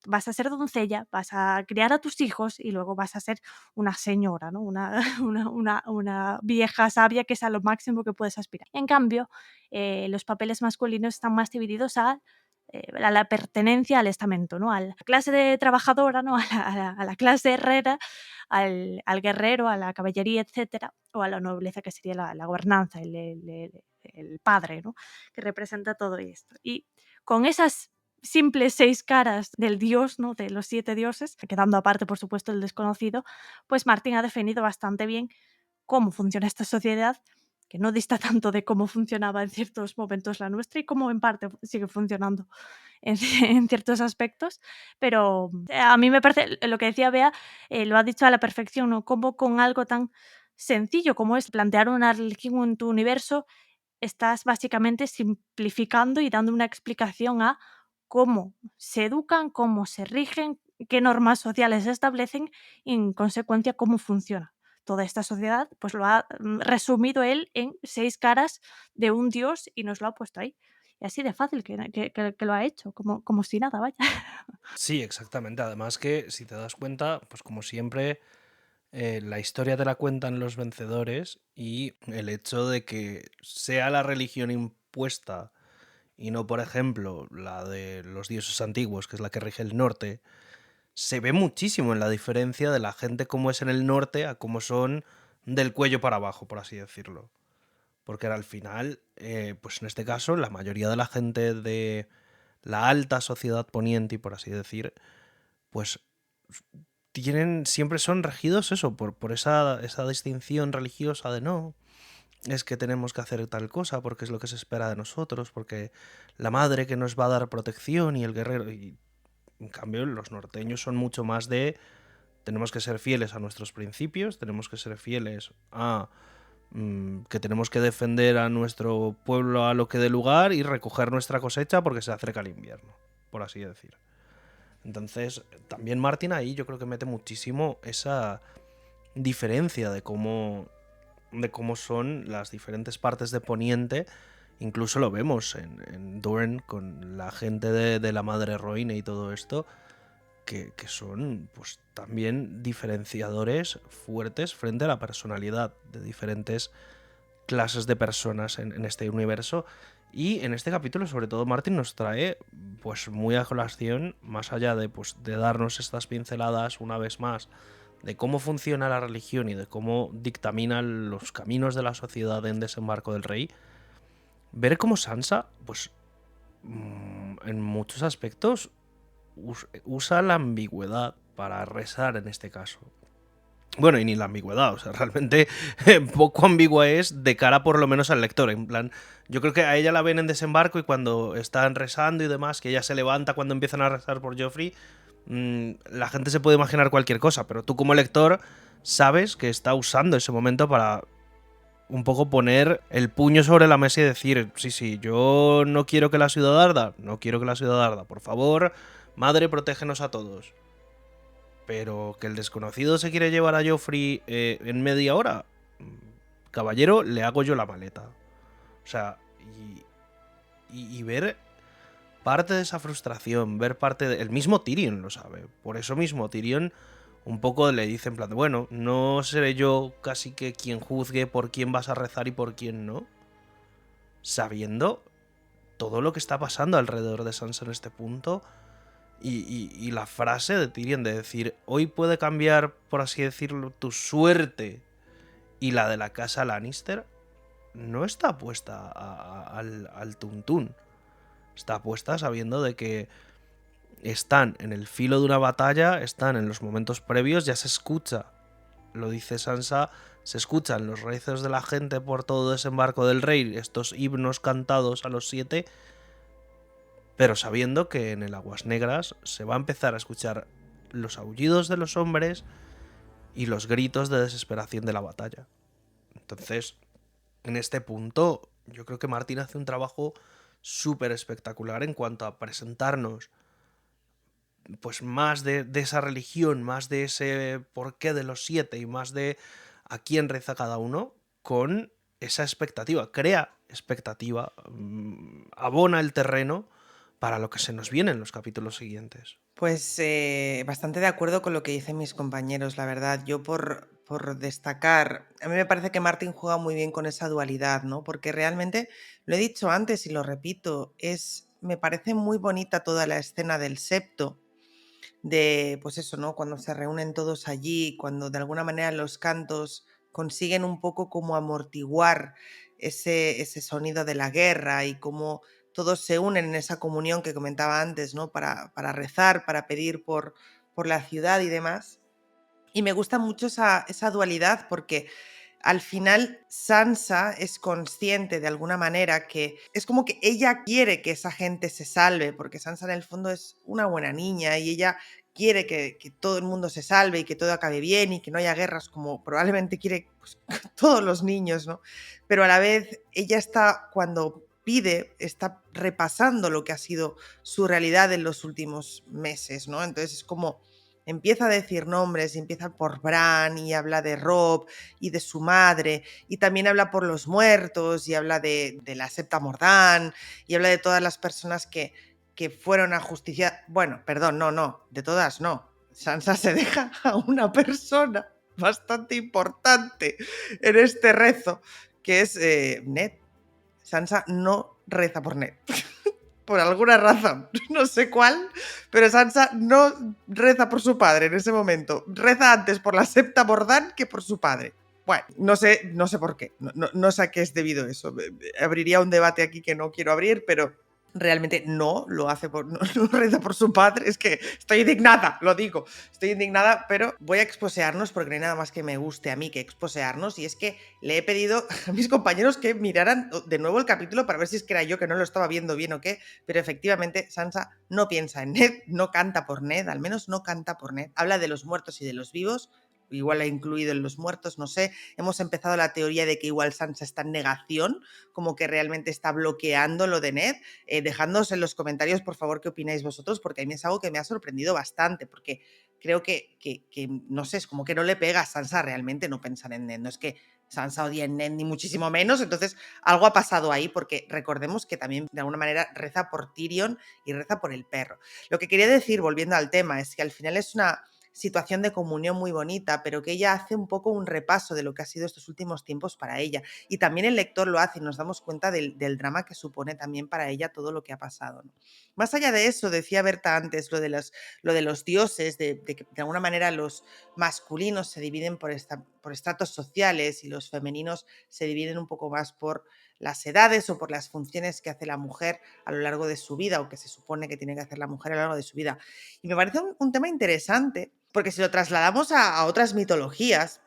vas a ser doncella, vas a criar a tus hijos y luego vas a ser una señora, ¿no? una vieja sabia, que es a lo máximo que puedes aspirar. En cambio, los papeles masculinos están más divididos a la pertenencia al estamento, ¿no? A la clase de trabajadora, ¿no? a la clase herrera, al guerrero, a la caballería, etcétera, o a la nobleza, que sería la gobernanza, el padre, ¿no? Que representa todo esto. Y con esas simples 6 caras del dios, ¿no? De los 7 dioses, quedando aparte, por supuesto, el desconocido, pues Martin ha definido bastante bien cómo funciona esta sociedad, que no dista tanto de cómo funcionaba en ciertos momentos la nuestra y cómo en parte sigue funcionando en ciertos aspectos, pero a mí me parece, lo que decía Bea, lo ha dicho a la perfección, ¿no? Cómo con algo tan sencillo como es plantear una religión en tu universo, estás básicamente simplificando y dando una explicación a cómo se educan, cómo se rigen, qué normas sociales se establecen y en consecuencia cómo funciona toda esta sociedad, pues lo ha resumido él en 6 caras de un dios y nos lo ha puesto ahí. Y así de fácil que lo ha hecho, como si nada, vaya. Sí, exactamente. Además que, si te das cuenta, pues como siempre, la historia te la cuentan los vencedores y el hecho de que sea la religión impuesta y no, por ejemplo, la de los dioses antiguos, que es la que rige el norte, se ve muchísimo en la diferencia de la gente como es en el norte a cómo son del cuello para abajo, por así decirlo. Porque al final, pues en este caso, la mayoría de la gente de la alta sociedad poniente, por así decir, pues siempre son regidos eso, por esa distinción religiosa de no, es que tenemos que hacer tal cosa porque es lo que se espera de nosotros, porque la madre que nos va a dar protección y el guerrero. Y en cambio, los norteños son mucho más de tenemos que ser fieles a nuestros principios, tenemos que ser fieles a que tenemos que defender a nuestro pueblo a lo que dé lugar y recoger nuestra cosecha porque se acerca el invierno, por así decir. Entonces, también Martin ahí yo creo que mete muchísimo esa diferencia de cómo son las diferentes partes de Poniente. Incluso lo vemos en Dorne con la gente de la Madre Roine y todo esto, que son pues también diferenciadores fuertes frente a la personalidad de diferentes clases de personas en este universo. Y en este capítulo, sobre todo, Martin nos trae pues muy a colación, más allá de darnos estas pinceladas una vez más de cómo funciona la religión y de cómo dictamina los caminos de la sociedad en Desembarco del Rey, ver cómo Sansa, pues en muchos aspectos usa la ambigüedad para rezar en este caso. Bueno, y ni la ambigüedad, o sea, realmente poco ambigua es de cara por lo menos al lector. En plan, yo creo que a ella la ven en desembarco y cuando están rezando y demás, que ella se levanta cuando empiezan a rezar por Joffrey, la gente se puede imaginar cualquier cosa, pero tú como lector sabes que está usando ese momento para un poco poner el puño sobre la mesa y decir, sí, yo no quiero que la ciudad arda, no quiero que la ciudad arda, por favor, madre, protégenos a todos. Pero que el desconocido se quiere llevar a Joffrey en media hora, caballero, le hago yo la maleta. O sea, y ver parte de esa frustración, ver parte de... El mismo Tyrion lo sabe. Por eso mismo Tyrion un poco le dice en plan de, bueno, no seré yo casi que quien juzgue por quién vas a rezar y por quién no. Sabiendo todo lo que está pasando alrededor de Sansa en este punto. Y la frase de Tyrion de decir, hoy puede cambiar, por así decirlo, tu suerte y la de la casa Lannister, no está puesta al tuntún. Está puesta sabiendo de que están en el filo de una batalla, están en los momentos previos, ya se escucha, lo dice Sansa, se escuchan los rezos de la gente por todo desembarco del rey, estos himnos cantados a los 7, pero sabiendo que en el Aguas Negras se va a empezar a escuchar los aullidos de los hombres y los gritos de desesperación de la batalla. Entonces, en este punto, yo creo que Martin hace un trabajo súper espectacular en cuanto a presentarnos pues más de esa religión, más de ese porqué de los 7 y más de a quién reza cada uno, con esa expectativa, crea expectativa, abona el terreno para lo que se nos viene en los capítulos siguientes. Pues bastante de acuerdo con lo que dicen mis compañeros, la verdad. Yo por destacar, a mí me parece que Martin juega muy bien con esa dualidad, ¿no? Porque realmente, lo he dicho antes y lo repito, me parece muy bonita toda la escena del septo, de, pues eso, ¿no? Cuando se reúnen todos allí, cuando de alguna manera los cantos consiguen un poco como amortiguar ese sonido de la guerra y cómo todos se unen en esa comunión que comentaba antes, ¿no? Para rezar, para pedir por la ciudad y demás. Y me gusta mucho esa dualidad porque al final Sansa es consciente de alguna manera que es como que ella quiere que esa gente se salve, porque Sansa en el fondo es una buena niña y ella quiere que todo el mundo se salve y que todo acabe bien y que no haya guerras como probablemente quiere pues, todos los niños, ¿no? Pero a la vez ella está, cuando pide, está repasando lo que ha sido su realidad en los últimos meses, ¿no? Entonces es como empieza a decir nombres y empieza por Bran y habla de Robb y de su madre y también habla por los muertos y habla de la Septa Mordán y habla de todas las personas que fueron a justicia. Bueno, perdón, no, de todas no. Sansa se deja a una persona bastante importante en este rezo, que es Ned. Sansa no reza por Ned. Por alguna razón, no sé cuál, pero Sansa no reza por su padre en ese momento. Reza antes por la Septa Mordán que por su padre. Bueno, no sé por qué, no sé a qué es debido eso. Abriría un debate aquí que no quiero abrir, pero realmente no lo hace no reza por su padre. Es que estoy indignada, lo digo, estoy indignada, pero voy a exposearnos porque no hay nada más que me guste a mí que exposearnos, y es que le he pedido a mis compañeros que miraran de nuevo el capítulo para ver si es que era yo que no lo estaba viendo bien o qué, pero efectivamente Sansa no piensa en Ned, no canta por Ned, al menos no canta por Ned, habla de los muertos y de los vivos, igual ha incluido en los muertos, no sé. Hemos empezado la teoría de que igual Sansa está en negación, como que realmente está bloqueando lo de Ned. Dejadnos en los comentarios, por favor, qué opináis vosotros, porque a mí es algo que me ha sorprendido bastante, porque creo que no sé, es como que no le pega a Sansa realmente no pensar en Ned. No es que Sansa odie a Ned ni muchísimo menos, entonces algo ha pasado ahí, porque recordemos que también de alguna manera reza por Tyrion y reza por el perro. Lo que quería decir, volviendo al tema, es que al final es una situación de comunión muy bonita, pero que ella hace un poco un repaso de lo que ha sido estos últimos tiempos para ella. Y también el lector lo hace y nos damos cuenta del drama que supone también para ella todo lo que ha pasado, ¿no? Más allá de eso, decía Berta antes, lo de los dioses, de que de alguna manera los masculinos se dividen por estratos sociales y los femeninos se dividen un poco más por las edades o por las funciones que hace la mujer a lo largo de su vida o que se supone que tiene que hacer la mujer a lo largo de su vida. Y me parece un tema interesante porque si lo trasladamos a otras mitologías,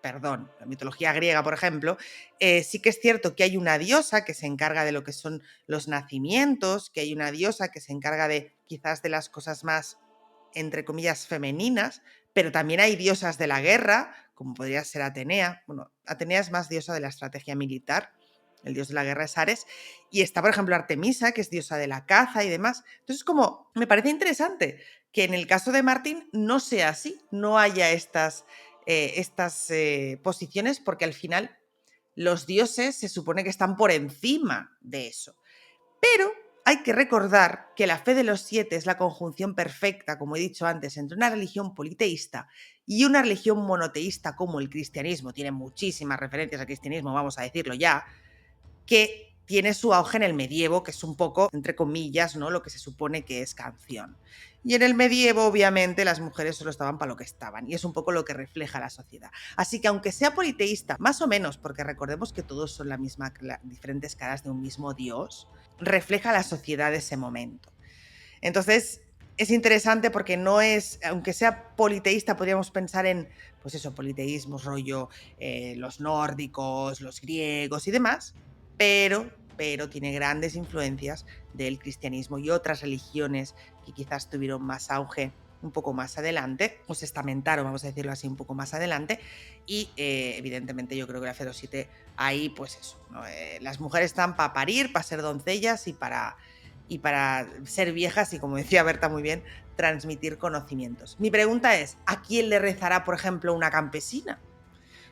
perdón, la mitología griega, por ejemplo, sí que es cierto que hay una diosa que se encarga de lo que son los nacimientos, que hay una diosa que se encarga de quizás de las cosas más, entre comillas, femeninas, pero también hay diosas de la guerra, como podría ser Atenea. Bueno, Atenea es más diosa de la estrategia militar, el dios de la guerra es Ares, y está, por ejemplo, Artemisa, que es diosa de la caza y demás. Entonces, como me parece interesante que en el caso de Martin no sea así, no haya estas posiciones, porque al final los dioses se supone que están por encima de eso. Pero hay que recordar que la fe de los 7 es la conjunción perfecta, como he dicho antes, entre una religión politeísta y una religión monoteísta como el cristianismo. Tiene muchísimas referencias al cristianismo, vamos a decirlo ya, que tiene su auge en el medievo, que es un poco, entre comillas, ¿no?, lo que se supone que es canción. Y en el medievo, obviamente, las mujeres solo estaban para lo que estaban, y es un poco lo que refleja la sociedad. Así que aunque sea politeísta, más o menos, porque recordemos que todos son diferentes caras de un mismo dios, refleja la sociedad de ese momento. Entonces, es interesante porque no es, aunque sea politeísta, podríamos pensar en, pues eso, politeísmos, rollo los nórdicos, los griegos y demás, pero tiene grandes influencias del cristianismo y otras religiones que quizás tuvieron más auge un poco más adelante, o se estamentaron, vamos a decirlo así, un poco más adelante, y evidentemente yo creo que la fe de los 7 ahí, pues eso, ¿no? Las mujeres están para parir, para ser doncellas y para ser viejas y, como decía Berta muy bien, transmitir conocimientos. Mi pregunta es, ¿a quién le rezará, por ejemplo, una campesina?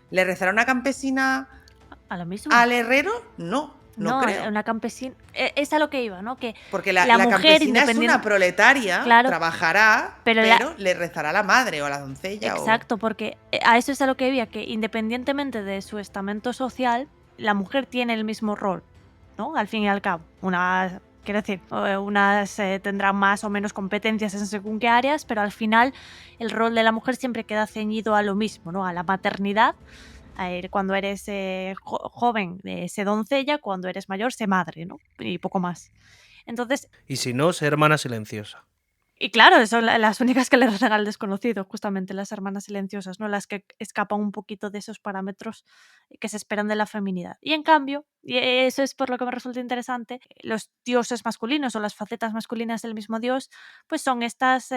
¿Le rezará una campesina ¿A lo mismo? al herrero? No creo. Una campesina... Es a lo que iba, ¿no? Que Porque la mujer campesina es independiente... una proletaria, Claro, trabajará, pero le rezará a la madre o a la doncella. Exacto, porque a eso es a lo que iba, que independientemente de su estamento social, la mujer tiene el mismo rol, ¿no? Al fin y al cabo. Quiero decir, unas tendrán más o menos competencias en según qué áreas, pero al final el rol de la mujer siempre queda ceñido a lo mismo, ¿no? A la maternidad. Cuando eres joven, sé doncella; cuando eres mayor, sé madre, ¿no? Y poco más. Entonces, Y si no, ser hermana silenciosa. y claro, son las únicas que le rezan al desconocido, justamente las hermanas silenciosas, ¿no? Las que escapan un poquito de esos parámetros que se esperan de la feminidad. Y en cambio, y eso es por lo que me resulta interesante, los dioses masculinos o las facetas masculinas del mismo dios, pues son estas...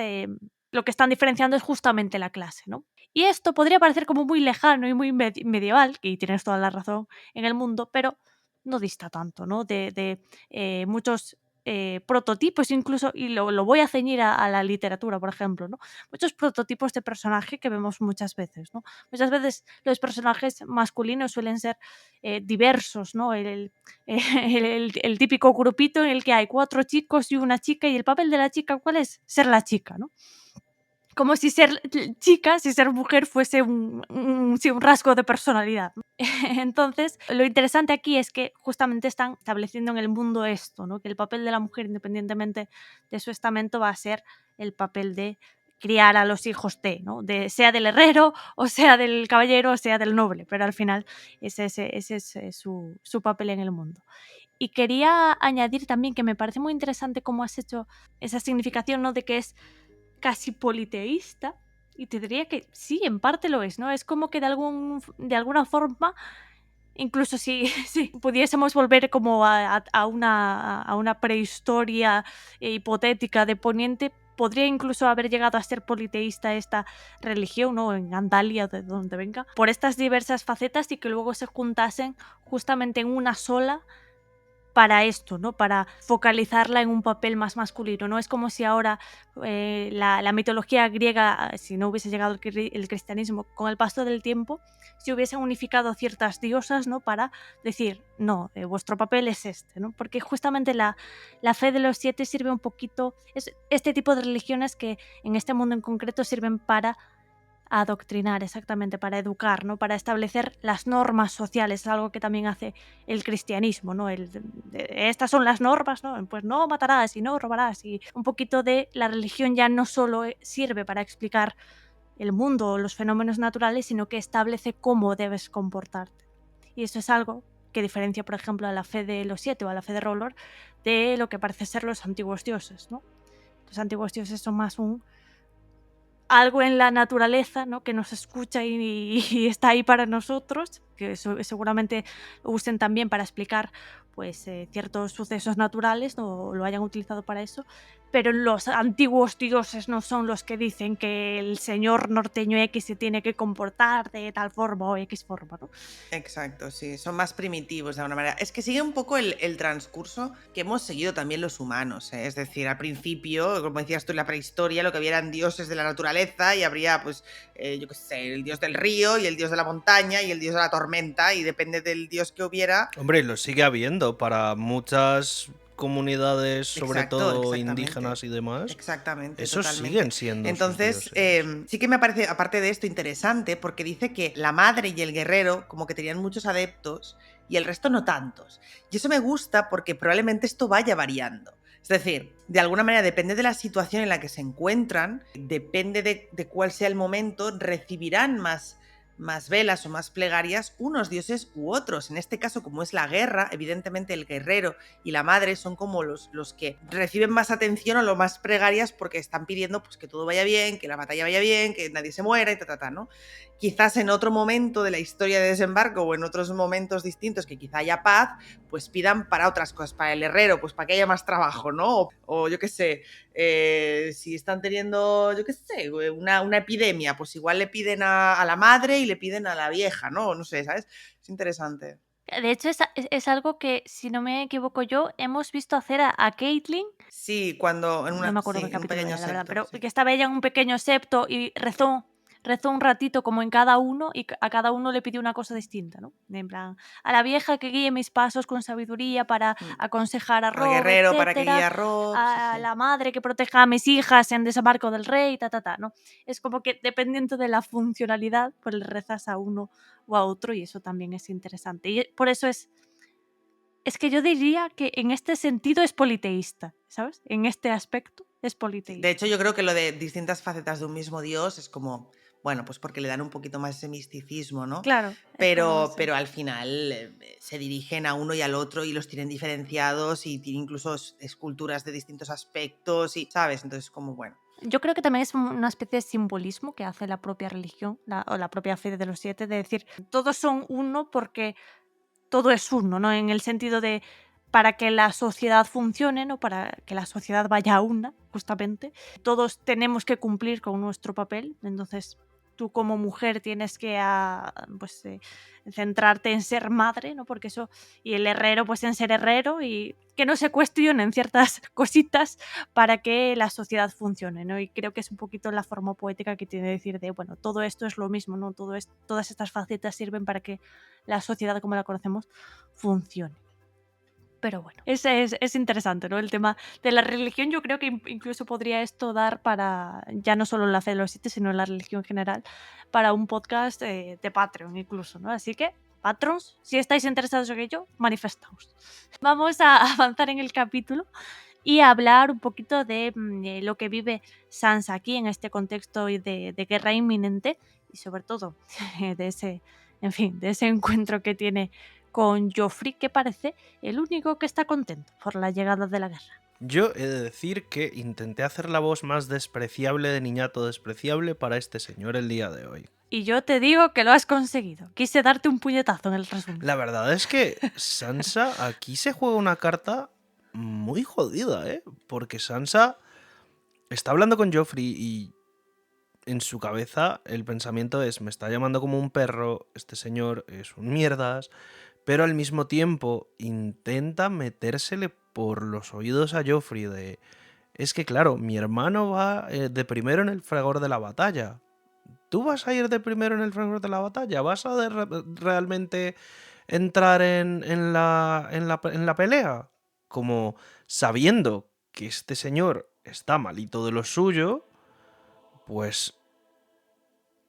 lo que están diferenciando es justamente la clase, ¿no? Y esto podría parecer como muy lejano y muy medieval, y tienes toda la razón, en el mundo, pero no dista tanto, ¿no? De muchos prototipos incluso, y lo voy a ceñir a la literatura, por ejemplo, ¿no? Muchos prototipos de personaje que vemos muchas veces, ¿no? Muchas veces los personajes masculinos suelen ser diversos, ¿no? El típico grupito en el que hay 4 chicos y una chica, y el papel de la chica, ¿cuál es? Ser la chica, ¿no? Como si ser chica, si ser mujer fuese un rasgo de personalidad, ¿no? Entonces, lo interesante aquí es que justamente están estableciendo en el mundo esto, ¿no? Que el papel de la mujer, independientemente de su estamento, va a ser el papel de criar a los hijos ¿no? Sea del herrero, o sea del caballero, o sea del noble, pero al final ese es su papel en el mundo. Y quería añadir también que me parece muy interesante cómo has hecho esa significación, ¿no? De que es casi politeísta, y te diría que sí, en parte lo es, ¿no? Es como que de alguna forma, incluso si pudiésemos volver como a una prehistoria hipotética de Poniente, podría incluso haber llegado a ser politeísta esta religión, ¿no? En Andalia, de donde venga, por estas diversas facetas, y que luego se juntasen justamente en una sola para esto, ¿no? Para focalizarla en un papel más masculino. No es como si ahora la mitología griega, si no hubiese llegado el cristianismo, con el paso del tiempo, se hubiesen unificado ciertas diosas, ¿no? Para decir, no, vuestro papel es este, ¿no? Porque justamente la fe de los 7 sirve un poquito, es este tipo de religiones que en este mundo en concreto sirven para adoctrinar, exactamente, para educar, ¿no? Para establecer las normas sociales, algo que también hace el cristianismo, ¿no? Estas son las normas, ¿no? Pues no matarás y no robarás, y un poquito de la religión ya no solo sirve para explicar el mundo o los fenómenos naturales, sino que establece cómo debes comportarte. Y eso es algo que diferencia, por ejemplo, a la fe de los 7 o a la fe de R'hllor de lo que parece ser los antiguos dioses, ¿no? Los antiguos dioses son más algo en la naturaleza, ¿no? Que nos escucha y está ahí para nosotros, que seguramente lo usen también para explicar pues, ciertos sucesos naturales, o lo hayan utilizado para eso, pero los antiguos dioses no son los que dicen que el señor norteño X se tiene que comportar de tal forma o X forma, ¿no? Exacto, sí, son más primitivos de alguna manera. Es que sigue un poco el transcurso que hemos seguido también los humanos, ¿eh? Es decir, al principio, como decías tú, en la prehistoria, lo que había eran dioses de la naturaleza y habría, pues, yo qué sé, el dios del río y el dios de la montaña y el dios de la tormenta, y depende del dios que hubiera. Hombre, lo sigue habiendo para muchas comunidades, sobre Exacto, todo exactamente. indígenas y demás. Exactamente, Esos totalmente. siguen siendo sus Entonces, dioses. sí que me parece, aparte de esto, interesante, porque dice que la madre y el guerrero como que tenían muchos adeptos y el resto no tantos. Y eso me gusta porque probablemente esto vaya variando. Es decir, de alguna manera depende de la situación en la que se encuentran, depende de cuál sea el momento, recibirán más velas o más plegarias unos dioses u otros. En este caso, como es la guerra, evidentemente el guerrero y la madre son como los que reciben más atención o lo más plegarias porque están pidiendo pues, que todo vaya bien, que la batalla vaya bien, que nadie se muera y ¿no? Quizás en otro momento de la historia de desembarco o en otros momentos distintos que quizá haya paz, pues pidan para otras cosas, para el herrero, pues para que haya más trabajo, ¿no? O yo qué sé, si están teniendo, yo qué sé, una epidemia, pues igual le piden a la madre y le piden a la vieja, ¿no? No sé, ¿sabes? Es interesante. De hecho, es algo que, si no me equivoco yo, hemos visto hacer a Caitlyn. Sí, cuando en No me acuerdo sí, qué en un capítulo pequeño era, la verdad, septo, pero sí. que estaba ella en un pequeño septo y rezó un ratito como en cada uno y a cada uno le pidió una cosa distinta, ¿no? En plan, a la vieja que guíe mis pasos con sabiduría para aconsejar a Al Rob, guerrero para que guíe etcétera, a Rob, sí, a sí. la madre que proteja a mis hijas en desembarco del rey, ¿no? Es como que dependiendo de la funcionalidad, pues le rezas a uno o a otro y eso también es interesante. Y por eso es que yo diría que en este sentido es politeísta, ¿sabes? En este aspecto es politeísta. De hecho, yo creo que lo de distintas facetas de un mismo dios es como, bueno, pues porque le dan un poquito más ese misticismo, ¿no? Claro, pero al final se dirigen a uno y al otro y los tienen diferenciados y tienen incluso esculturas de distintos aspectos y, ¿sabes? Entonces, como, bueno. Yo creo que también es una especie de simbolismo que hace la propia religión o la propia fe de los 7, de decir, todos son uno porque todo es uno, ¿no? En el sentido de para que la sociedad funcione, ¿no? Para que la sociedad vaya a una, justamente. Todos tenemos que cumplir con nuestro papel, entonces tú como mujer tienes que pues, centrarte en ser madre, ¿no? Porque eso, y el herrero pues en ser herrero y que no se cuestionen ciertas cositas para que la sociedad funcione, ¿no? Y creo que es un poquito la forma poética que tiene de decir de, bueno, todo esto es lo mismo, ¿no? Todas estas facetas sirven para que la sociedad como la conocemos funcione. Pero bueno, es interesante, ¿no? El tema de la religión, yo creo que incluso podría esto dar para, ya no solo la fe de los 7, sino la religión en general, para un podcast de Patreon incluso, ¿no? Así que, patrons, si estáis interesados en ello, manifestaos. Vamos a avanzar en el capítulo y a hablar un poquito de lo que vive Sansa aquí en este contexto de guerra inminente y sobre todo de ese encuentro que tiene con Joffrey, que parece el único que está contento por la llegada de la guerra. Yo he de decir que intenté hacer la voz más despreciable de niñato despreciable para este señor el día de hoy. Y yo te digo que lo has conseguido. Quise darte un puñetazo en el resumen. La verdad es que Sansa aquí se juega una carta muy jodida, ¿eh? Porque Sansa está hablando con Joffrey y en su cabeza el pensamiento es: me está llamando como un perro, este señor es un mierdas, pero al mismo tiempo intenta metérsele por los oídos a Joffrey de: es que claro, mi hermano va de primero en el fragor de la batalla. ¿Tú vas a ir de primero en el fragor de la batalla? ¿Vas a realmente entrar en la pelea? Como sabiendo que este señor está malito de lo suyo, pues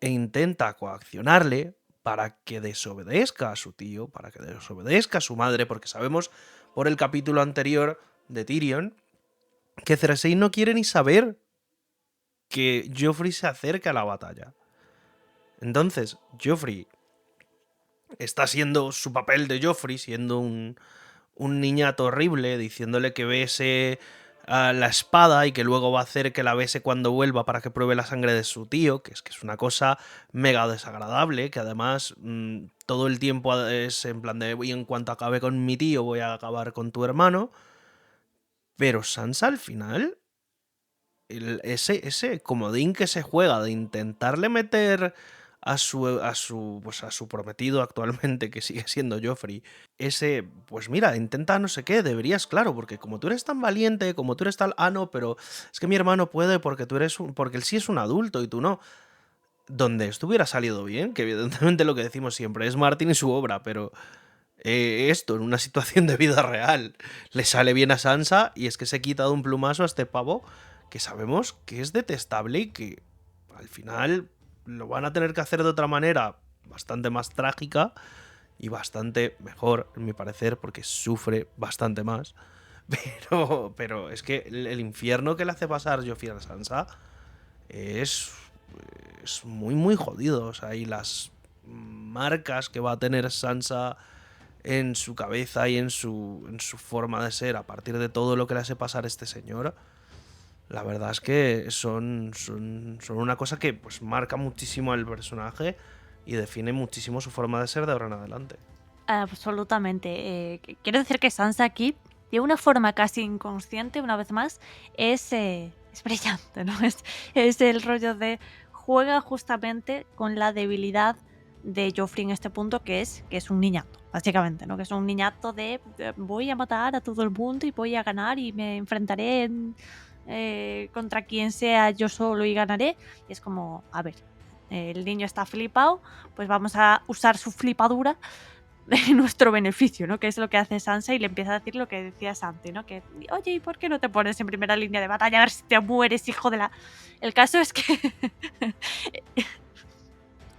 intenta coaccionarle para que desobedezca a su tío, para que desobedezca a su madre, porque sabemos por el capítulo anterior de Tyrion que Cersei no quiere ni saber que Joffrey se acerque a la batalla. Entonces, Joffrey está siendo su papel de Joffrey, siendo un niñato horrible, diciéndole que bese a la espada y que luego va a hacer que la bese cuando vuelva para que pruebe la sangre de su tío, que es una cosa mega desagradable, que además todo el tiempo es en plan de, y en cuanto acabe con mi tío voy a acabar con tu hermano. Pero Sansa al final, ese comodín que se juega de intentarle meter a su prometido actualmente, que sigue siendo Joffrey, pues mira, intenta no sé qué, deberías, claro, porque como tú eres tan valiente, como tú eres tal, no, pero es que mi hermano puede porque porque él sí es un adulto y tú no. Donde esto hubiera salido bien, que evidentemente lo que decimos siempre es Martin y su obra, pero esto en una situación de vida real le sale bien a Sansa y es que se quita de un plumazo a este pavo que sabemos que es detestable y que al final lo van a tener que hacer de otra manera bastante más trágica y bastante mejor, en mi parecer, porque sufre bastante más. Pero es que el infierno que le hace pasar Joffrey a Sansa es, es muy, muy jodido. O sea, y las marcas que va a tener Sansa en su cabeza y en su forma de ser a partir de todo lo que le hace pasar a este señor, la verdad es que son una cosa que pues marca muchísimo al personaje y define muchísimo su forma de ser de ahora en adelante. Absolutamente. Quiero decir que Sansa aquí, de una forma casi inconsciente, una vez más, es brillante, ¿no? Es el rollo de juega justamente con la debilidad de Joffrey en este punto, que es un niñato, básicamente, ¿no? Que es un niñato de voy a matar a todo el mundo y voy a ganar y me enfrentaré contra quien sea yo solo y ganaré. Y es como, a ver, el niño está flipado, pues vamos a usar su flipadura en nuestro beneficio, ¿no? Que es lo que hace Sansa y le empieza a decir lo que decía Santi, ¿no? Que, oye, ¿y por qué no te pones en primera línea de batalla a ver si te mueres, hijo de la...? El caso es que...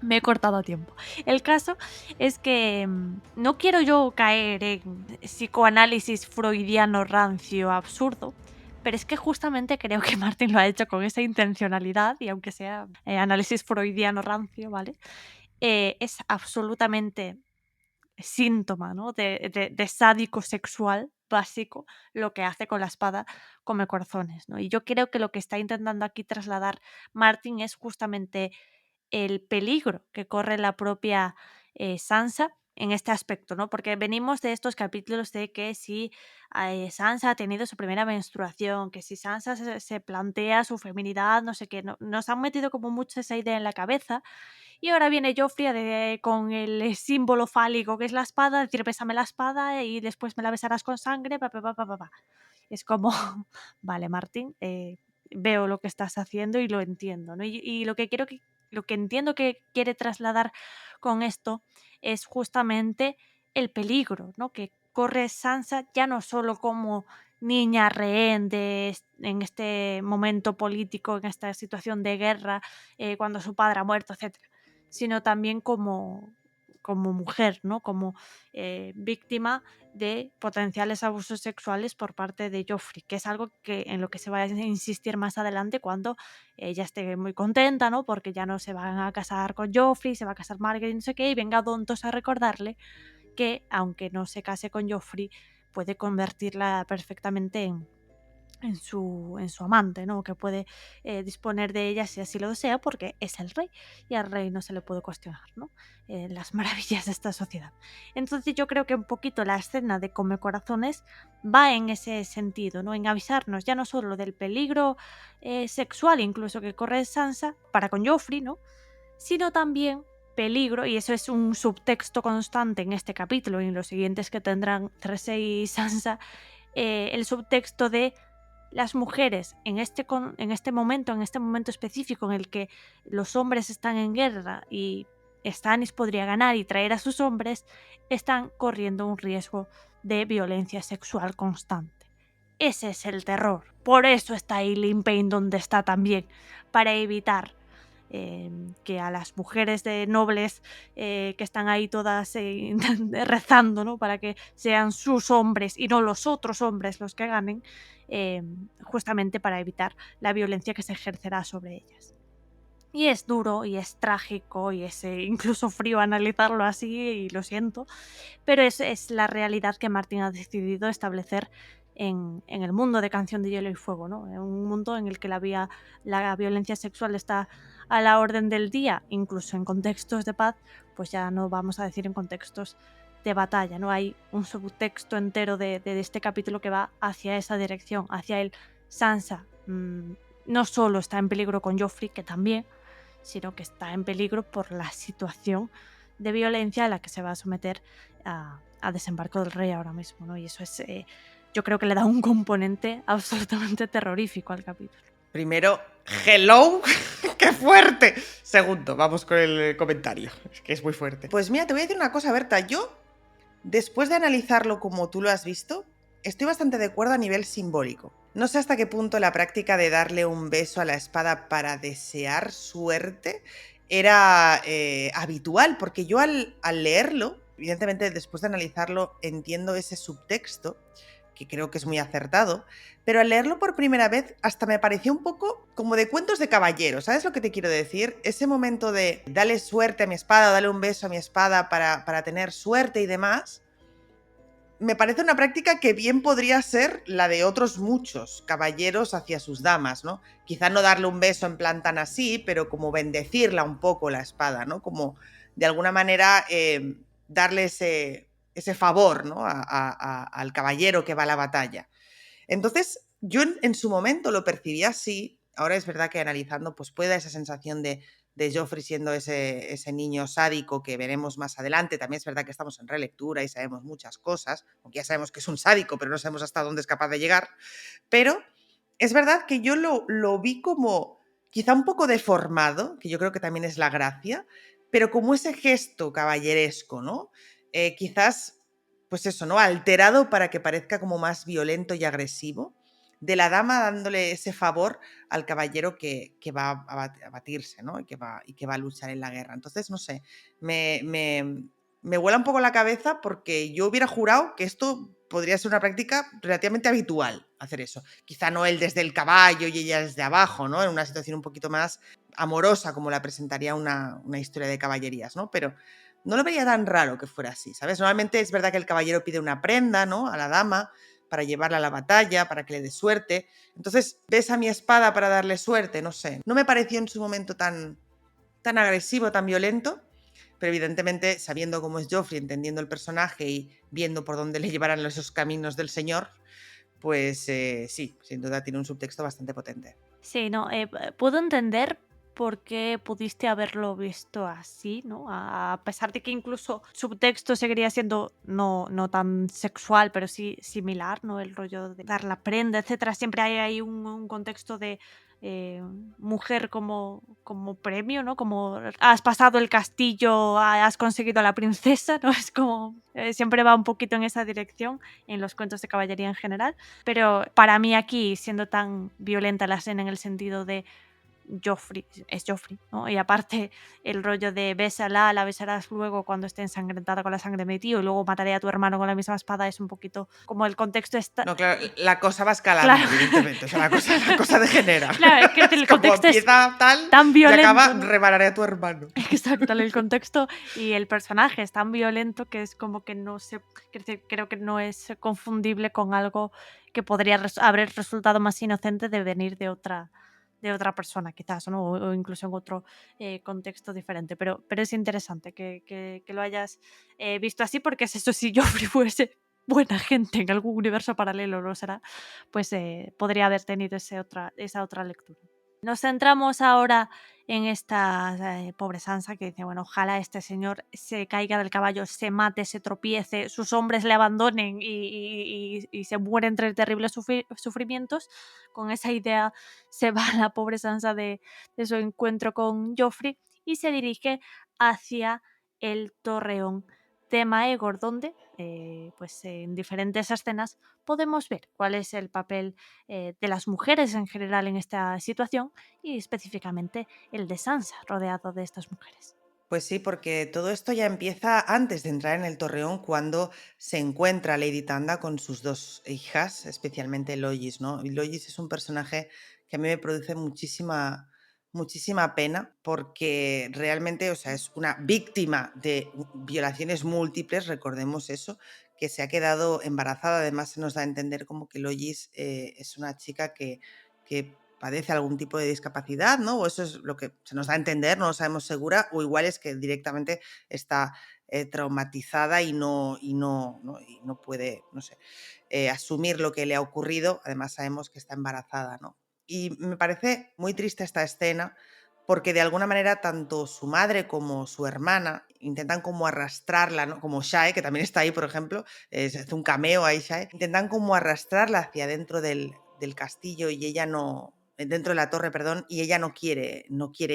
me he cortado a tiempo. El caso es que no quiero yo caer en psicoanálisis freudiano rancio absurdo, pero es que justamente creo que Martin lo ha hecho con esa intencionalidad y aunque sea análisis freudiano rancio, ¿vale? Es absolutamente síntoma, ¿no? de sádico sexual básico lo que hace con la espada come corazones, ¿no? Y yo creo que lo que está intentando aquí trasladar Martin es justamente el peligro que corre la propia Sansa en este aspecto, ¿no? Porque venimos de estos capítulos de que si Sansa ha tenido su primera menstruación, que si Sansa se plantea su feminidad, no sé qué, nos han metido como mucho esa idea en la cabeza. Y ahora viene Joffrey con el símbolo fálico que es la espada, decir, bésame la espada y después me la besarás con sangre, Es como, vale, Martín, veo lo que estás haciendo y lo entiendo, ¿no? Y lo que entiendo que quiere trasladar con esto es justamente el peligro, ¿no? Que corre Sansa ya no solo como niña rehén en este momento político, en esta situación de guerra, cuando su padre ha muerto, etc., sino también como mujer, ¿no? Como víctima de potenciales abusos sexuales por parte de Joffrey, que es algo en lo que se va a insistir más adelante cuando ella esté muy contenta, ¿no? Porque ya no se van a casar con Joffrey, se va a casar Margaery, no sé qué, y venga Dontos a recordarle que, aunque no se case con Joffrey, puede convertirla perfectamente en su amante, ¿no? Que puede disponer de ella si así lo desea, porque es el rey y al rey no se le puede cuestionar, ¿no? Las maravillas de esta sociedad. Entonces yo creo que un poquito la escena de Come Corazones va en ese sentido, ¿no? En avisarnos ya no solo del peligro sexual incluso que corre Sansa para con Joffrey, ¿no? Sino también peligro, y eso es un subtexto constante en este capítulo y en los siguientes que tendrán Cersei y Sansa, el subtexto de las mujeres en este momento específico en el que los hombres están en guerra y Stannis podría ganar y traer a sus hombres, están corriendo un riesgo de violencia sexual constante. Ese es el terror. Por eso está Eileen Payne donde está también, para evitar que a las mujeres de nobles que están ahí todas rezando, ¿no? Para que sean sus hombres y no los otros hombres los que ganen, justamente para evitar la violencia que se ejercerá sobre ellas. Y es duro y es trágico y es incluso frío analizarlo así, y lo siento, pero es la realidad que Martin ha decidido establecer en el mundo de Canción de Hielo y Fuego, ¿no? En un mundo en el que la violencia sexual está a la orden del día, incluso en contextos de paz, pues ya no vamos a decir en contextos de batalla, ¿no? Hay un subtexto entero de este capítulo que va hacia esa dirección, hacia el Sansa. No solo está en peligro con Joffrey, que también, sino que está en peligro por la situación de violencia a la que se va a someter a Desembarco del Rey ahora mismo, ¿no? Y eso es, yo creo que le da un componente absolutamente terrorífico al capítulo. Primero, hello, qué fuerte. Segundo, vamos con el comentario, es que es muy fuerte. Pues mira, te voy a decir una cosa, Berta. Yo, después de analizarlo como tú lo has visto, estoy bastante de acuerdo a nivel simbólico. No sé hasta qué punto la práctica de darle un beso a la espada para desear suerte era habitual, porque yo al leerlo, evidentemente después de analizarlo, entiendo ese subtexto, que creo que es muy acertado, pero al leerlo por primera vez hasta me pareció un poco como de cuentos de caballeros, ¿sabes lo que te quiero decir? Ese momento de darle suerte a mi espada, darle un beso a mi espada para tener suerte y demás, me parece una práctica que bien podría ser la de otros muchos caballeros hacia sus damas, ¿no? Quizá no darle un beso en plan tan así, pero como bendecirla un poco la espada, ¿no? Como de alguna manera darle ese favor, ¿no? Al caballero que va a la batalla. Entonces, yo en su momento lo percibí así. Ahora es verdad que analizando, pues puede dar esa sensación de Joffrey siendo ese niño sádico que veremos más adelante. También es verdad que estamos en relectura y sabemos muchas cosas, aunque ya sabemos que es un sádico, pero no sabemos hasta dónde es capaz de llegar. Pero es verdad que yo lo vi como quizá un poco deformado, que yo creo que también es la gracia, pero como ese gesto caballeresco, ¿no? Quizás, pues eso, ¿no? Alterado para que parezca como más violento y agresivo, de la dama dándole ese favor al caballero que va a batirse, ¿no? Y que va a luchar en la guerra. Entonces, no sé, me vuela un poco la cabeza porque yo hubiera jurado que esto podría ser una práctica relativamente habitual, hacer eso. Quizá no él desde el caballo y ella desde abajo, ¿no? En una situación un poquito más amorosa como la presentaría una historia de caballerías, ¿no? Pero no lo veía tan raro que fuera así, ¿sabes? Normalmente es verdad que el caballero pide una prenda, ¿no? A la dama para llevarla a la batalla, para que le dé suerte. Entonces, ¿ves a mi espada para darle suerte? No sé. No me pareció en su momento tan agresivo, tan violento, pero evidentemente sabiendo cómo es Joffrey, entendiendo el personaje y viendo por dónde le llevarán esos caminos del señor, pues sí, sin duda tiene un subtexto bastante potente. Sí, no, puedo entender por qué pudiste haberlo visto así, ¿no? A pesar de que incluso subtexto seguiría siendo no tan sexual, pero sí similar, ¿no? El rollo de dar la prenda, etcétera. Siempre hay ahí un contexto de mujer como premio, ¿no? Como has pasado el castillo, has conseguido a la princesa, ¿no? Es como siempre va un poquito en esa dirección en los cuentos de caballería en general. Pero para mí aquí, siendo tan violenta la escena en el sentido de Joffrey, es Joffrey, ¿no? Y aparte el rollo de bésala, la besarás luego cuando esté ensangrentada con la sangre de mi tío y luego mataré a tu hermano con la misma espada, es un poquito como el contexto está... No, claro, la cosa va escalando, Claro. evidentemente. O sea, la cosa degenera. Claro, es que el Como contexto es empieza tal tan violento, y acaba, ¿no? rebalaré a tu hermano. Exacto, el contexto y el personaje es tan violento que es como que no se... Creo que no es confundible con algo que podría haber resultado más inocente de venir de otra persona, quizás, ¿no? O incluso en otro contexto diferente. Pero es interesante que lo hayas visto así, porque es eso, si Joffrey fuese buena gente en algún universo paralelo, no será, pues podría haber tenido esa otra lectura. Nos centramos ahora en esta pobre Sansa que dice, bueno, ojalá este señor se caiga del caballo, se mate, se tropiece, sus hombres le abandonen y se muere entre terribles sufrimientos. Con esa idea se va la pobre Sansa de su encuentro con Joffrey y se dirige hacia el torreón de Maegor, donde pues en diferentes escenas podemos ver cuál es el papel de las mujeres en general en esta situación y específicamente el de Sansa rodeado de estas mujeres. Pues sí, porque todo esto ya empieza antes de entrar en el torreón, cuando se encuentra Lady Tanda con sus dos hijas, especialmente Lois, ¿no? Y Lois es un personaje que a mí me produce muchísima pena porque realmente, o sea, es una víctima de violaciones múltiples, recordemos eso, que se ha quedado embarazada. Además, se nos da a entender como que Lois es una chica que padece algún tipo de discapacidad, ¿no? O eso es lo que se nos da a entender, no lo sabemos segura, o igual es que directamente está traumatizada y no puede, no sé, asumir lo que le ha ocurrido. Además, sabemos que está embarazada, ¿no? Y me parece muy triste esta escena porque de alguna manera tanto su madre como su hermana intentan como arrastrarla, ¿no? Como Shae, que también está ahí, por ejemplo, hace un cameo ahí Shae, intentan como arrastrarla hacia dentro del castillo y ella no, dentro de la torre, perdón, y ella no quiere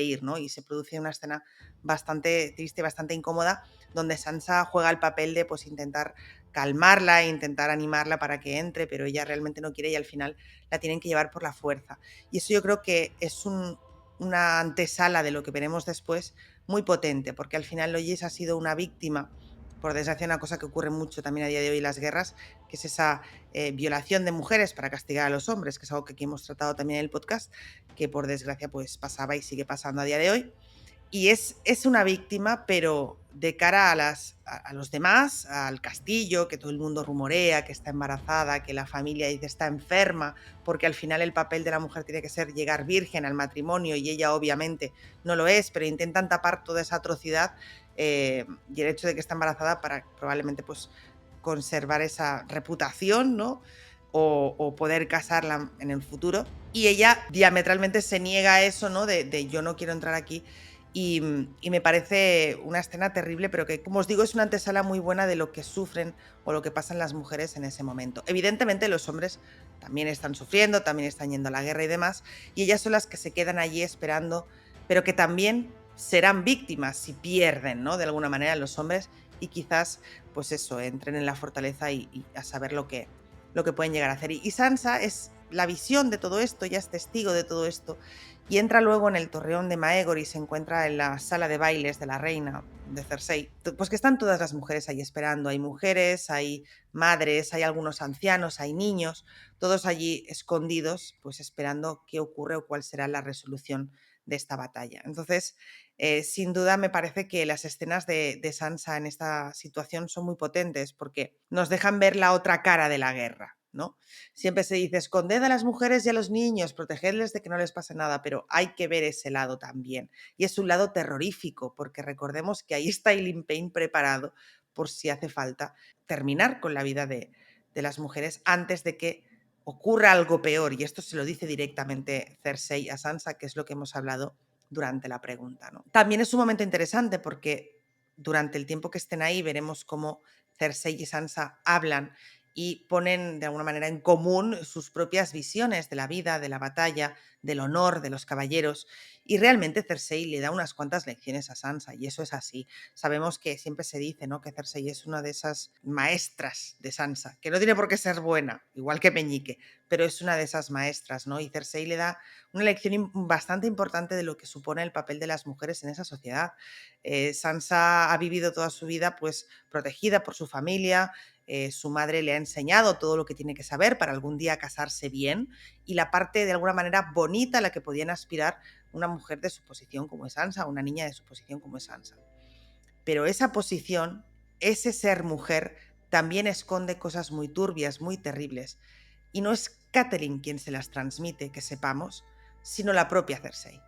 ir, ¿no? Y se produce una escena bastante triste, bastante incómoda, donde Sansa juega el papel de pues intentar calmarla, intentar animarla para que entre, pero ella realmente no quiere y al final la tienen que llevar por la fuerza. Y eso yo creo que es una antesala de lo que veremos después muy potente, porque al final Lois ha sido una víctima, por desgracia, una cosa que ocurre mucho también a día de hoy en las guerras, que es esa violación de mujeres para castigar a los hombres, que es algo que aquí hemos tratado también en el podcast, que por desgracia pues pasaba y sigue pasando a día de hoy. Y es una víctima, pero de cara a los demás, al castillo, que todo el mundo rumorea, que está embarazada, que la familia dice está enferma, porque al final el papel de la mujer tiene que ser llegar virgen al matrimonio y ella obviamente no lo es, pero intentan tapar toda esa atrocidad y el hecho de que está embarazada para probablemente pues conservar esa reputación, ¿no? O poder casarla en el futuro. Y ella diametralmente se niega a eso, ¿no? De yo no quiero entrar aquí. Y me parece una escena terrible, pero que, como os digo, es una antesala muy buena de lo que sufren o lo que pasan las mujeres en ese momento. Evidentemente los hombres también están sufriendo, también están yendo a la guerra y demás, y ellas son las que se quedan allí esperando, pero que también serán víctimas si pierden, ¿no? De alguna manera los hombres y quizás, pues eso, entren en la fortaleza y a saber lo que pueden llegar a hacer. Y Sansa es la visión de todo esto, ya es testigo de todo esto, y entra luego en el torreón de Maegor y se encuentra en la sala de bailes de la reina de Cersei, pues que están todas las mujeres ahí esperando. Hay mujeres, hay madres, hay algunos ancianos, hay niños, todos allí escondidos, pues esperando qué ocurre o cuál será la resolución de esta batalla. Entonces, sin duda me parece que las escenas de Sansa en esta situación son muy potentes porque nos dejan ver la otra cara de la guerra, ¿no? Siempre se dice, esconded a las mujeres y a los niños, protegedles de que no les pase nada, pero hay que ver ese lado también. Y es un lado terrorífico, porque recordemos que ahí está Eileen Payne preparado por si hace falta terminar con la vida de las mujeres antes de que ocurra algo peor. Y esto se lo dice directamente Cersei a Sansa, que es lo que hemos hablado durante la pregunta, ¿no? También es un momento interesante porque durante el tiempo que estén ahí veremos cómo Cersei y Sansa hablan y ponen de alguna manera en común sus propias visiones de la vida, de la batalla, del honor de los caballeros. Y realmente Cersei le da unas cuantas lecciones a Sansa y eso es así. Sabemos que siempre se dice, ¿no?, que Cersei es una de esas maestras de Sansa, que no tiene por qué ser buena, igual que Meñique, pero es una de esas maestras, ¿no? Y Cersei le da una lección bastante importante de lo que supone el papel de las mujeres en esa sociedad. Sansa ha vivido toda su vida pues protegida por su familia, su madre le ha enseñado todo lo que tiene que saber para algún día casarse bien y la parte de alguna manera bonita a la que podían aspirar una mujer de su posición como es Sansa, una niña de su posición como es Sansa. Pero esa posición, ese ser mujer, también esconde cosas muy turbias, muy terribles. Y no es Catelyn quien se las transmite, que sepamos, sino la propia Cersei.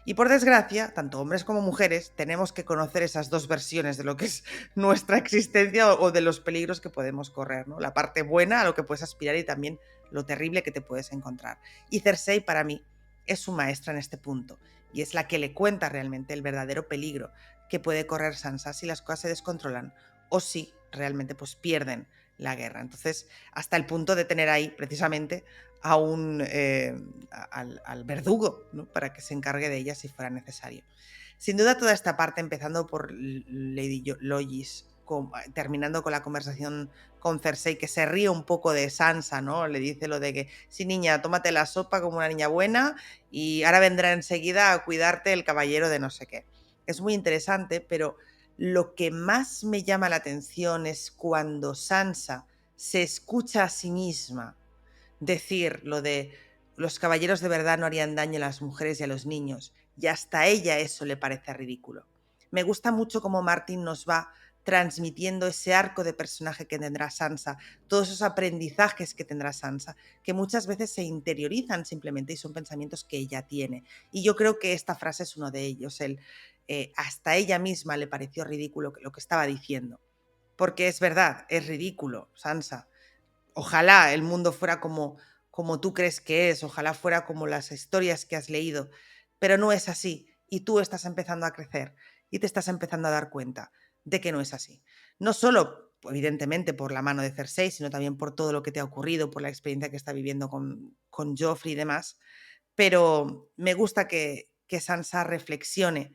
Y por desgracia, tanto hombres como mujeres tenemos que conocer esas dos versiones de lo que es nuestra existencia o de los peligros que podemos correr, ¿no? La parte buena a lo que puedes aspirar y también lo terrible que te puedes encontrar. Y Cersei para mí es su maestra en este punto y es la que le cuenta realmente el verdadero peligro que puede correr Sansa si las cosas se descontrolan o si realmente pues pierden la guerra. Entonces, hasta el punto de tener ahí precisamente a al verdugo, ¿no?, para que se encargue de ella si fuera necesario. Sin duda toda esta parte, empezando por Lady Lois, terminando con la conversación con Cersei, que se ríe un poco de Sansa, ¿no? Le dice lo de que, sí, niña, tómate la sopa como una niña buena y ahora vendrá enseguida a cuidarte el caballero de no sé qué. Es muy interesante, pero lo que más me llama la atención es cuando Sansa se escucha a sí misma decir lo de los caballeros de verdad no harían daño a las mujeres y a los niños, y hasta a ella eso le parece ridículo. Me gusta mucho cómo Martin nos va transmitiendo ese arco de personaje que tendrá Sansa, todos esos aprendizajes que tendrá Sansa, que muchas veces se interiorizan simplemente y son pensamientos que ella tiene. Y yo creo que esta frase es uno de ellos, hasta ella misma le pareció ridículo lo que estaba diciendo. Porque es verdad, es ridículo, Sansa. Ojalá el mundo fuera como tú crees que es, ojalá fuera como las historias que has leído, pero no es así y tú estás empezando a crecer y te estás empezando a dar cuenta de que no es así. No solo, evidentemente, por la mano de Cersei, sino también por todo lo que te ha ocurrido, por la experiencia que está viviendo con Joffrey y demás, pero me gusta que Sansa reflexione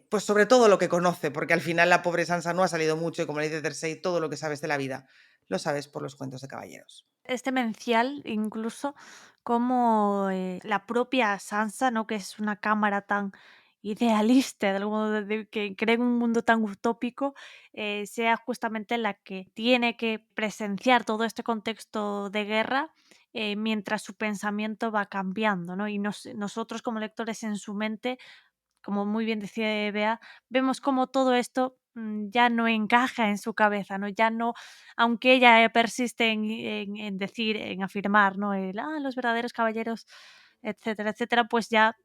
pues sobre todo lo que conoce, porque al final la pobre Sansa no ha salido mucho y como le dice Cersei, todo lo que sabes de la vida lo sabes por los cuentos de caballeros. Es demencial incluso como la propia Sansa, ¿no? Que es una cámara tan idealista, de algún modo, que cree en un mundo tan utópico, sea justamente la que tiene que presenciar todo este contexto de guerra mientras su pensamiento va cambiando, ¿no? Y nosotros como lectores en su mente, como muy bien decía Bea, vemos como todo esto ya no encaja en su cabeza, ¿no? Ya no, aunque ella persiste en decir, en afirmar, ¿no? Los verdaderos caballeros, etcétera, etcétera, pues ya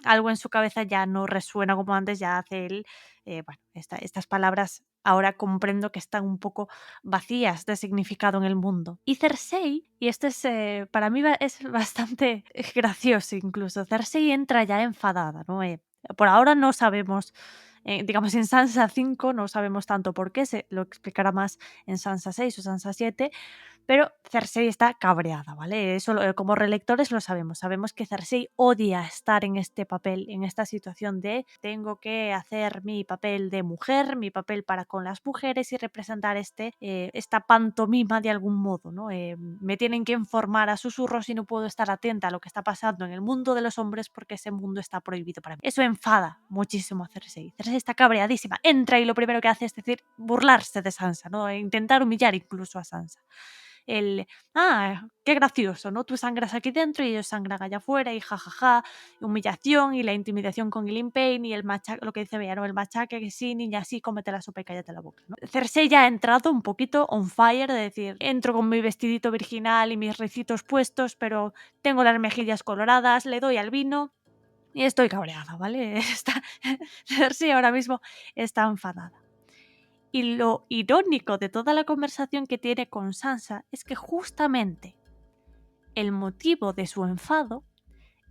algo en su cabeza ya no resuena como antes, ya hace él, bueno, estas palabras ahora comprendo que están un poco vacías de significado en el mundo. Y Cersei, y este es, para mí es bastante gracioso incluso, Cersei entra ya enfadada, ¿no? Por ahora no sabemos, digamos en Sansa 5 no sabemos tanto por qué, se lo explicará más en Sansa 6 o Sansa 7, pero Cersei está cabreada, ¿vale? Eso como relectores lo sabemos. Sabemos que Cersei odia estar en este papel, en esta situación de tengo que hacer mi papel de mujer, mi papel para con las mujeres y representar esta pantomima de algún modo, ¿no? Me tienen que informar a susurros y no puedo estar atenta a lo que está pasando en el mundo de los hombres porque ese mundo está prohibido para mí. Eso enfada muchísimo a Cersei. Cersei está cabreadísima. Entra y lo primero que hace es decir, burlarse de Sansa, ¿no? E intentar humillar incluso a Sansa. Qué gracioso, ¿no? Tú sangras aquí dentro y ellos sangran allá afuera y jajaja, humillación y la intimidación con Gillian Payne y el machaque, lo que dice Bea, ¿no? El machaque que sí, niña, sí, cómete la sopa y cállate la boca, ¿no? Cersei ya ha entrado un poquito on fire, de decir, entro con mi vestidito virginal y mis ricitos puestos, pero tengo las mejillas coloradas, le doy al vino y estoy cabreada, ¿vale? Cersei ahora mismo está enfadada. Y lo irónico de toda la conversación que tiene con Sansa es que justamente el motivo de su enfado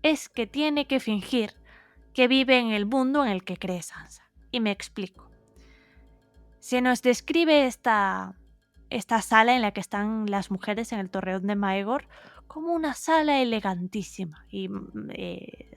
es que tiene que fingir que vive en el mundo en el que cree Sansa. Y me explico. Se nos describe esta sala en la que están las mujeres en el torreón de Maegor como una sala elegantísima y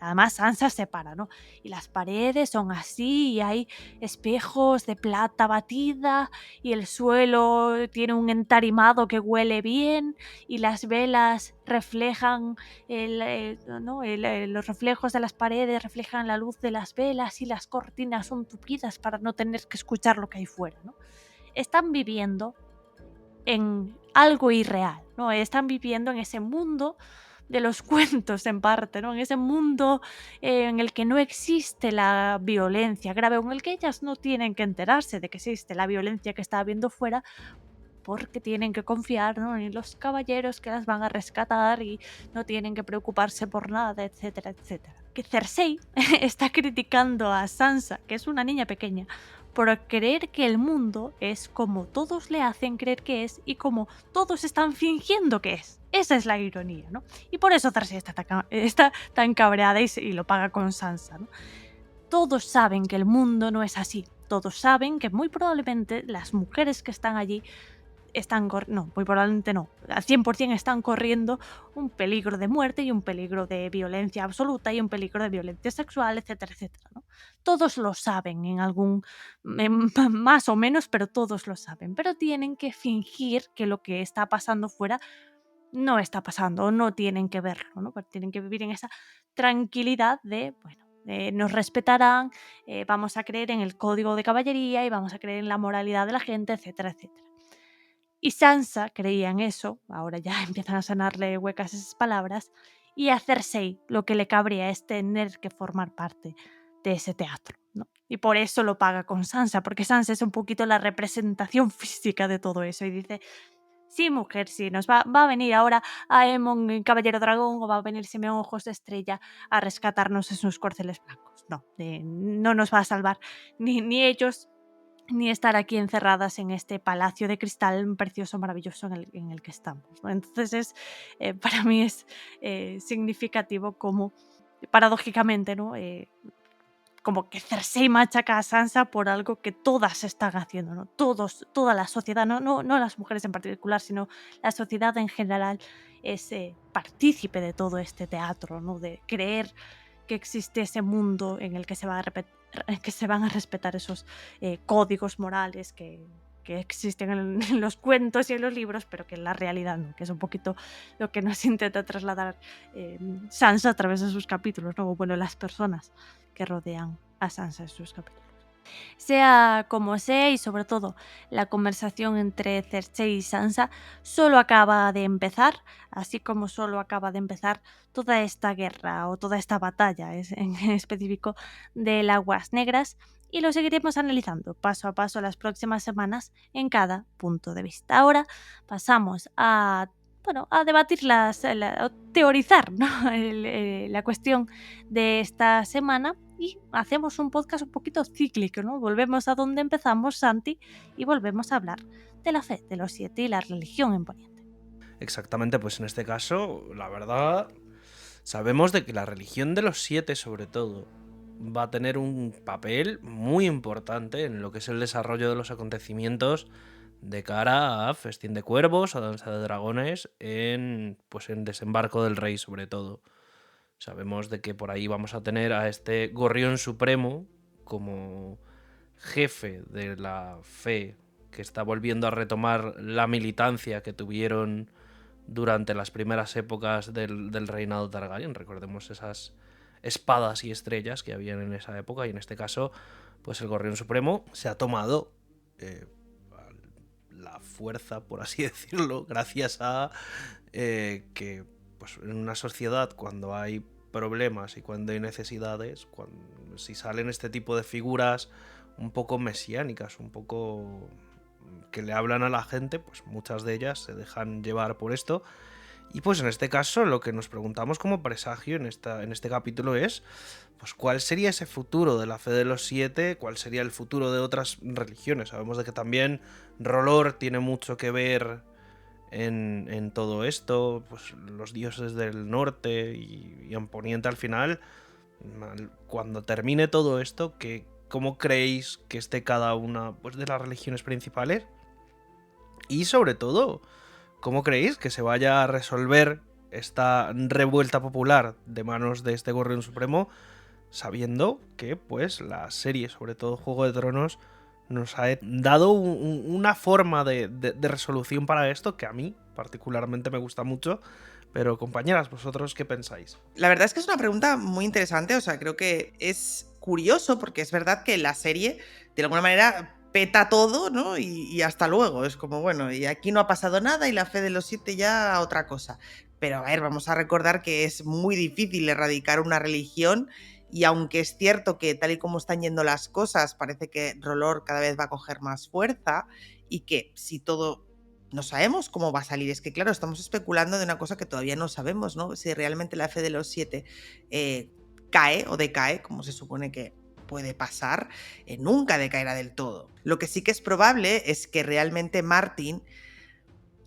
además Sansa se para, ¿no? Y las paredes son así y hay espejos de plata batida y el suelo tiene un entarimado que huele bien y las velas reflejan los reflejos de las paredes reflejan la luz de las velas y las cortinas son tupidas para no tener que escuchar lo que hay fuera, ¿no? Están viviendo en algo irreal, ¿no? Están viviendo en ese mundo de los cuentos en parte, ¿no? En ese mundo en el que no existe la violencia grave, en el que ellas no tienen que enterarse de que existe la violencia que está habiendo fuera, porque tienen que confiar, ¿no? En los caballeros que las van a rescatar y no tienen que preocuparse por nada, etcétera, etcétera. Que Cersei está criticando a Sansa, que es una niña pequeña, por creer que el mundo es como todos le hacen creer que es y como todos están fingiendo que es. Esa es la ironía, ¿no? Y por eso Cersei está tan cabreada y lo paga con Sansa, ¿no? Todos saben que el mundo no es así. Todos saben que muy probablemente las mujeres que están allí muy probablemente no, al 100% están corriendo un peligro de muerte y un peligro de violencia absoluta y un peligro de violencia sexual, etcétera, etcétera, ¿no? Todos lo saben más o menos, pero todos lo saben, pero tienen que fingir que lo que está pasando fuera no está pasando o no tienen que verlo, ¿no? Pero tienen que vivir en esa tranquilidad de, bueno, nos respetarán, vamos a creer en el código de caballería y vamos a creer en la moralidad de la gente, etcétera, etcétera. Y Sansa creía en eso, ahora ya empiezan a sonarle huecas esas palabras, y a Cersei lo que le cabría es tener que formar parte de ese teatro, ¿no? Y por eso lo paga con Sansa, porque Sansa es un poquito la representación física de todo eso y dice: sí, mujer, sí, nos va a venir ahora Aemon, el Caballero Dragón, o va a venir Simeón Ojos de Estrella a rescatarnos en sus corceles blancos. No, no nos va a salvar ni ellos, ni estar aquí encerradas en este palacio de cristal precioso, maravilloso en el que estamos, ¿no? Entonces para mí es significativo como, paradójicamente, ¿no? Como que Cersei machaca a Sansa por algo que todas están haciendo, ¿no? Toda la sociedad, no las mujeres en particular, sino la sociedad en general es partícipe de todo este teatro, ¿no? De creer que existe ese mundo en el que se van a respetar esos códigos morales que existen en los cuentos y en los libros, pero que en la realidad no, que es un poquito lo que nos intenta trasladar Sansa a través de sus capítulos, ¿no? O bueno, las personas que rodean a Sansa en sus capítulos. Sea como sea, y sobre todo la conversación entre Cersei y Sansa solo acaba de empezar, así como solo acaba de empezar toda esta guerra o toda esta batalla en específico de Aguas Negras, y lo seguiremos analizando paso a paso las próximas semanas en cada punto de vista. Ahora pasamos a debatir o teorizar, ¿no? La cuestión de esta semana, y hacemos un podcast un poquito cíclico, ¿no? Volvemos a donde empezamos, Santi, y volvemos a hablar de la fe de los 7 y la religión en Poniente. Exactamente, pues en este caso, la verdad, sabemos de que la religión de los 7, sobre todo, va a tener un papel muy importante en lo que es el desarrollo de los acontecimientos de cara a Festín de Cuervos, a Danza de Dragones, en Desembarco del Rey, sobre todo. Sabemos de que por ahí vamos a tener a este Gorrión Supremo como jefe de la fe, que está volviendo a retomar la militancia que tuvieron durante las primeras épocas del reinado Targaryen. Recordemos esas espadas y estrellas que habían en esa época, y en este caso, pues el Gorrión Supremo se ha tomado la fuerza, por así decirlo, gracias a que pues, en una sociedad, cuando hay problemas y cuando hay necesidades, si salen este tipo de figuras un poco mesiánicas, un poco que le hablan a la gente, pues muchas de ellas se dejan llevar por esto. Y pues en este caso lo que nos preguntamos como presagio en este capítulo es pues cuál sería ese futuro de la fe de los 7, cuál sería el futuro de otras religiones. Sabemos de que también R'hllor tiene mucho que ver en todo esto, pues los dioses del norte y en Poniente al final. Cuando termine todo esto, ¿cómo creéis que esté cada una pues, de las religiones principales? Y sobre todo, ¿cómo creéis que se vaya a resolver esta revuelta popular de manos de este Gorrión Supremo, sabiendo que pues la serie, sobre todo Juego de Tronos, nos ha dado una forma de resolución para esto que a mí particularmente me gusta mucho? Pero compañeras, ¿vosotros qué pensáis? La verdad es que es una pregunta muy interesante, o sea, creo que es curioso porque es verdad que la serie de alguna manera peta todo, ¿no? Y hasta luego, es como, bueno, y aquí no ha pasado nada y la fe de los 7 ya otra cosa. Pero a ver, vamos a recordar que es muy difícil erradicar una religión, y aunque es cierto que tal y como están yendo las cosas, parece que R'hllor cada vez va a coger más fuerza, y que si todo... No sabemos cómo va a salir, es que claro, estamos especulando de una cosa que todavía no sabemos, ¿no? Si realmente la fe de los 7 cae o decae, como se supone que puede pasar, nunca decaerá del todo. Lo que sí que es probable es que realmente Martin,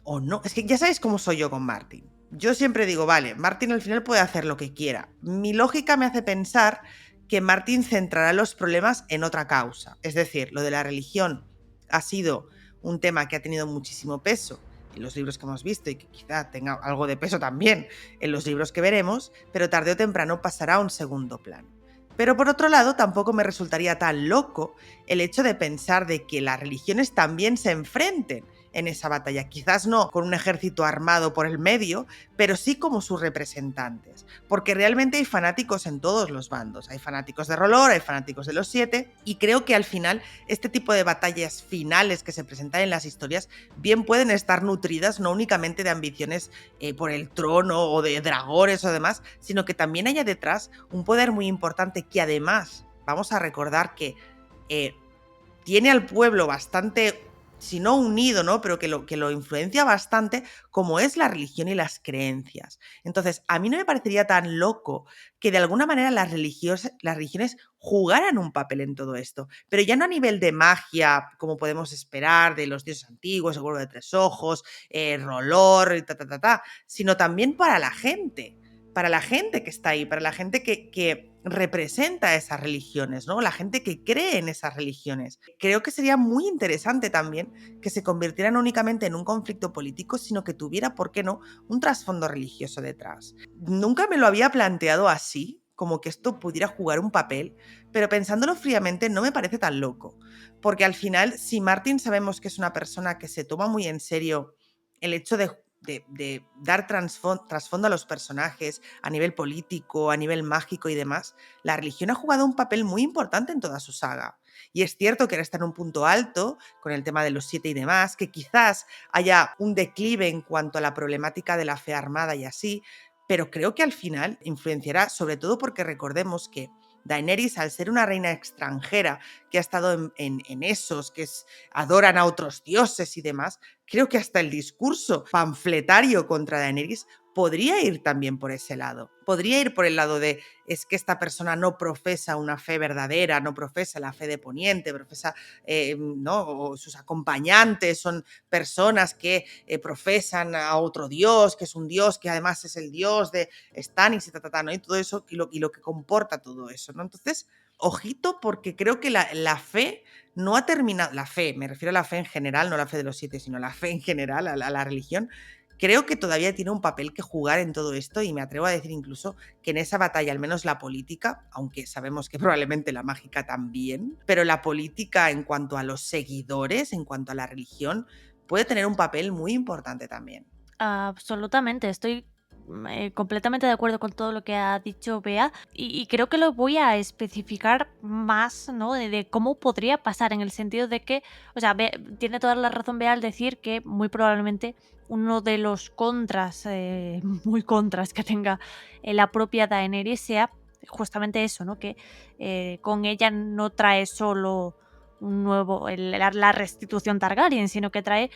o no, es que ya sabéis cómo soy yo con Martin. Yo siempre digo, vale, Martin al final puede hacer lo que quiera. Mi lógica me hace pensar que Martin centrará los problemas en otra causa. Es decir, lo de la religión ha sido un tema que ha tenido muchísimo peso en los libros que hemos visto y que quizá tenga algo de peso también en los libros que veremos, pero tarde o temprano pasará a un segundo plano. Pero por otro lado, tampoco me resultaría tan loco el hecho de pensar de que las religiones también se enfrenten en esa batalla. Quizás no con un ejército armado por el medio, pero sí como sus representantes. Porque realmente hay fanáticos en todos los bandos. Hay fanáticos de R'hllor, hay fanáticos de los 7, y creo que al final este tipo de batallas finales que se presentan en las historias bien pueden estar nutridas no únicamente de ambiciones por el trono o de dragones o demás, sino que también haya detrás un poder muy importante que además vamos a recordar que tiene al pueblo bastante, si no unido, ¿no? Pero que lo influencia bastante, como es la religión y las creencias. Entonces, a mí no me parecería tan loco que de alguna manera las religiones jugaran un papel en todo esto, pero ya no a nivel de magia, como podemos esperar de los dioses antiguos, el huevo de 3 ojos, R'hllor, y sino también para la gente que está ahí, para la gente que representa esas religiones, ¿no? La gente que cree en esas religiones. Creo que sería muy interesante también que se convirtieran únicamente en un conflicto político, sino que tuviera, ¿por qué no?, un trasfondo religioso detrás. Nunca me lo había planteado así, como que esto pudiera jugar un papel, pero pensándolo fríamente no me parece tan loco, porque al final, si Martin sabemos que es una persona que se toma muy en serio el hecho de dar trasfondo a los personajes a nivel político, a nivel mágico y demás, la religión ha jugado un papel muy importante en toda su saga. Y es cierto que ahora está en un punto alto con el tema de los 7 y demás, que quizás haya un declive en cuanto a la problemática de la fe armada y así, pero creo que al final influenciará, sobre todo porque recordemos que Daenerys, al ser una reina extranjera que ha estado en esos, adoran a otros dioses y demás, creo que hasta el discurso panfletario contra Daenerys podría ir también por ese lado. Podría ir por el lado de, es que esta persona no profesa una fe verdadera, no profesa la fe de Poniente, profesa, ¿no? O sus acompañantes son personas que profesan a otro dios, que es un dios que además es el dios de Stannis y ¿no? Y todo eso, y lo que comporta todo eso, ¿no? Entonces, ojito, porque creo que la fe no ha terminado, la fe, me refiero a la fe en general, no la fe de los 7, sino la fe en general, a la religión, creo que todavía tiene un papel que jugar en todo esto y me atrevo a decir incluso que en esa batalla, al menos la política, aunque sabemos que probablemente la mágica también, pero la política en cuanto a los seguidores, en cuanto a la religión, puede tener un papel muy importante también. Absolutamente, estoy completamente de acuerdo con todo lo que ha dicho Bea y creo que lo voy a especificar más, ¿no? De cómo podría pasar, en el sentido de que, o sea, tiene toda la razón Bea al decir que muy probablemente uno de los contras, muy contras que tenga la propia Daenerys sea justamente eso, ¿no? Que con ella no trae solo un nuevo, la restitución Targaryen, sino que trae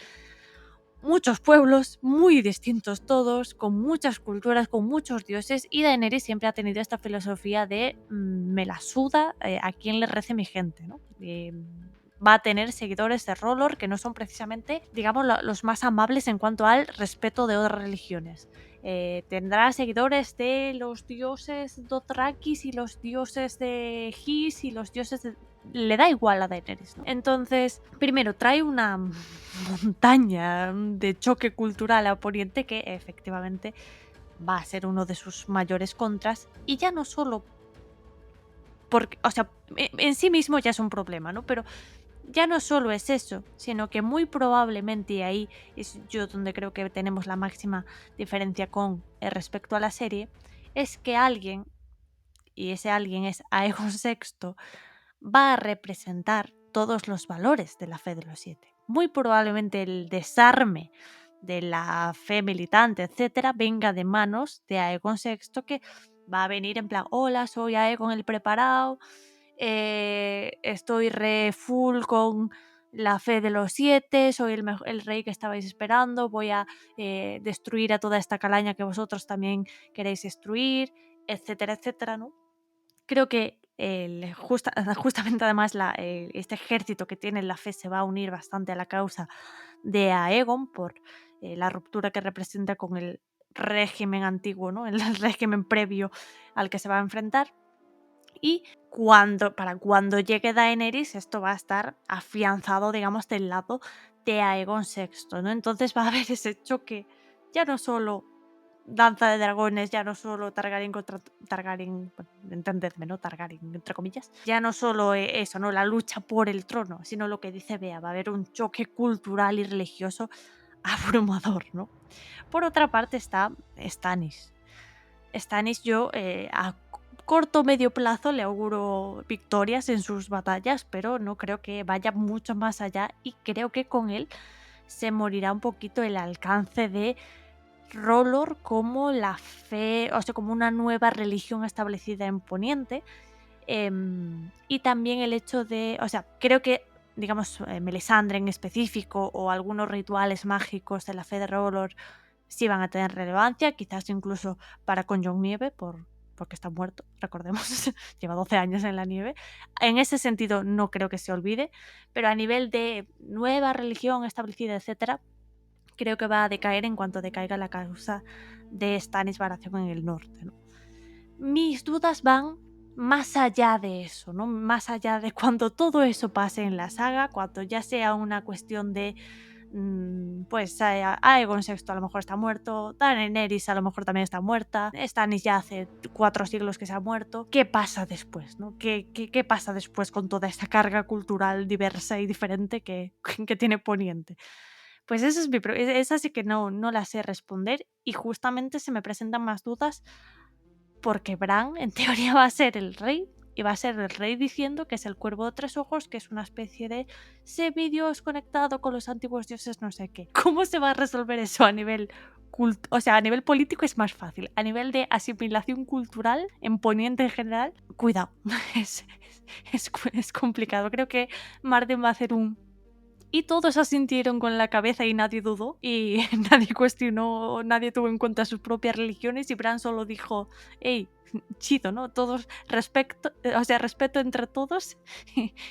muchos pueblos, muy distintos todos, con muchas culturas, con muchos dioses, y Daenerys siempre ha tenido esta filosofía de me la suda a quien le rece mi gente, ¿no? Va a tener seguidores de R'hllor que no son precisamente, digamos, los más amables en cuanto al respeto de otras religiones. Tendrá seguidores de los dioses Dothrakis y los dioses de Hys y los dioses de... Le da igual a Daenerys, ¿no? Entonces, primero, trae una montaña de choque cultural a Poniente que efectivamente va a ser uno de sus mayores contras, y ya no solo porque, o sea, en sí mismo ya es un problema, ¿no? Pero ya no solo es eso, sino que muy probablemente, y ahí es yo donde creo que tenemos la máxima diferencia con respecto a la serie, es que alguien, y ese alguien es Aegon VI, va a representar todos los valores de la fe de los 7. Muy probablemente el desarme de la fe militante, etcétera, venga de manos de Aegon VI, que va a venir en plan, hola, soy Aegon el preparado, estoy re full con la fe de los 7, soy el rey que estabais esperando, voy a destruir a toda esta calaña que vosotros también queréis destruir, etcétera, etcétera, ¿no? Creo que justamente además este ejército que tiene la fe se va a unir bastante a la causa de Aegon por la ruptura que representa con el régimen antiguo, ¿no? El régimen previo al que se va a enfrentar. Y para cuando llegue Daenerys, esto va a estar afianzado, digamos, del lado de Aegon VI, ¿no? Entonces va a haber ese choque ya no solo Danza de Dragones ya no solo Targaryen contra Targaryen, bueno, entendedme, ¿no? Targaryen, entre comillas. Ya no solo eso, ¿no? La lucha por el trono, sino lo que dice Bea, va a haber un choque cultural y religioso abrumador, ¿no? Por otra parte está Stannis. Stannis yo a corto medio plazo le auguro victorias en sus batallas, pero no creo que vaya mucho más allá y creo que con él se morirá un poquito el alcance de R'hllor como la fe, o sea, como una nueva religión establecida en Poniente. Y también el hecho de, o sea, creo que, digamos, Melisandre en específico o algunos rituales mágicos de la fe de R'hllor sí van a tener relevancia, quizás incluso para con Jon Nieve, porque está muerto, recordemos, lleva 12 años en la nieve. En ese sentido no creo que se olvide, pero a nivel de nueva religión establecida, etcétera, creo que va a decaer en cuanto decaiga la causa de Stannis Baratheon en el norte, ¿no? Mis dudas van más allá de eso, ¿no? Más allá de cuando todo eso pase en la saga, cuando ya sea una cuestión de pues Aegon VI a lo mejor está muerto, Daenerys a lo mejor también está muerta, Stannis ya hace 4 siglos que se ha muerto. ¿Qué pasa después, no? ¿Qué pasa después con toda esta carga cultural diversa y diferente que tiene Poniente? Pues esa es esa sí que no la sé responder y justamente se me presentan más dudas porque Bran en teoría va a ser el rey y va a ser el rey diciendo que es el cuervo de 3 ojos, que es una especie de semidios conectado con los antiguos dioses no sé qué. ¿Cómo se va a resolver eso a nivel o sea, a nivel político es más fácil, a nivel de asimilación cultural en Poniente en general, cuidado, es complicado. Creo que Martin va a hacer un y todos asintieron con la cabeza y nadie dudó y nadie cuestionó, nadie tuvo en cuenta sus propias religiones y Bran solo dijo, hey, chido, ¿no? Todos respeto entre todos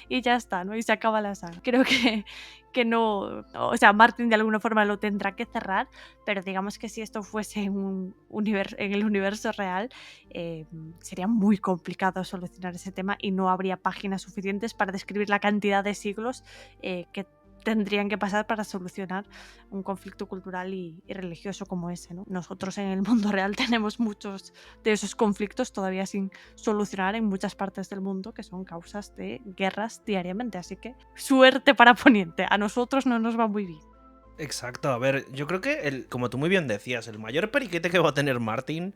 y ya está, ¿no? Y se acaba la saga. Creo que no, o sea, Martin de alguna forma lo tendrá que cerrar, pero digamos que si esto fuese en el universo real, sería muy complicado solucionar ese tema y no habría páginas suficientes para describir la cantidad de siglos que tendrían que pasar para solucionar un conflicto cultural y religioso como ese, ¿no? Nosotros en el mundo real tenemos muchos de esos conflictos todavía sin solucionar en muchas partes del mundo que son causas de guerras diariamente, así que suerte para Poniente, a nosotros no nos va muy bien. Exacto, a ver, yo creo que, como tú muy bien decías, el mayor periquete que va a tener Martin,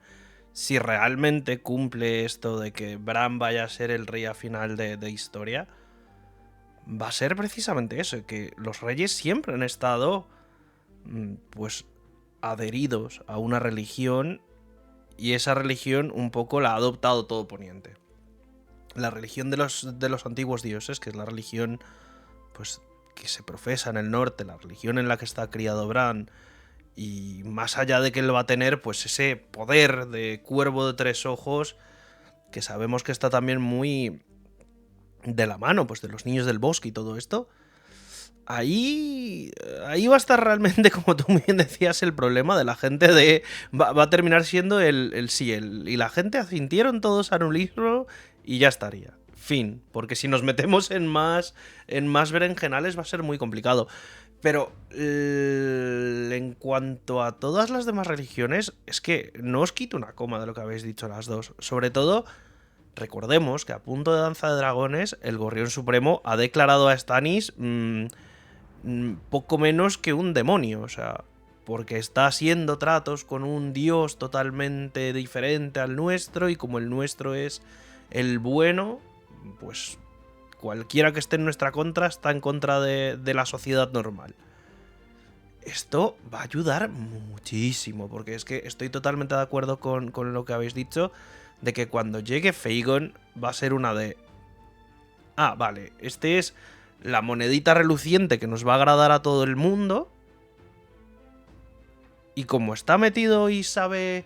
si realmente cumple esto de que Bran vaya a ser el rey a final de historia, va a ser precisamente eso, que los reyes siempre han estado pues adheridos a una religión y esa religión un poco la ha adoptado todo Poniente. La religión de los antiguos dioses, que es la religión pues que se profesa en el norte, la religión en la que está criado Bran, y más allá de que él va a tener pues ese poder de cuervo de 3 ojos, que sabemos que está también muy de la mano pues de los niños del bosque y todo esto, ahí va a estar realmente, como tú muy bien decías, el problema de la gente de... Va a terminar siendo el sí, y la gente asintieron todos a un libro y ya estaría. Fin, porque si nos metemos en más berenjenales va a ser muy complicado. Pero en cuanto a todas las demás religiones, es que no os quito una coma de lo que habéis dicho las dos. Sobre todo, recordemos que a punto de Danza de Dragones, el Gorrión Supremo ha declarado a Stannis poco menos que un demonio, o sea, porque está haciendo tratos con un dios totalmente diferente al nuestro y como el nuestro es el bueno, pues cualquiera que esté en nuestra contra está en contra de la sociedad normal. Esto va a ayudar muchísimo, porque es que estoy totalmente de acuerdo con lo que habéis dicho, de que cuando llegue Fagon va a ser una de... Ah, vale, este es la monedita reluciente que nos va a agradar a todo el mundo. Y como está metido y sabe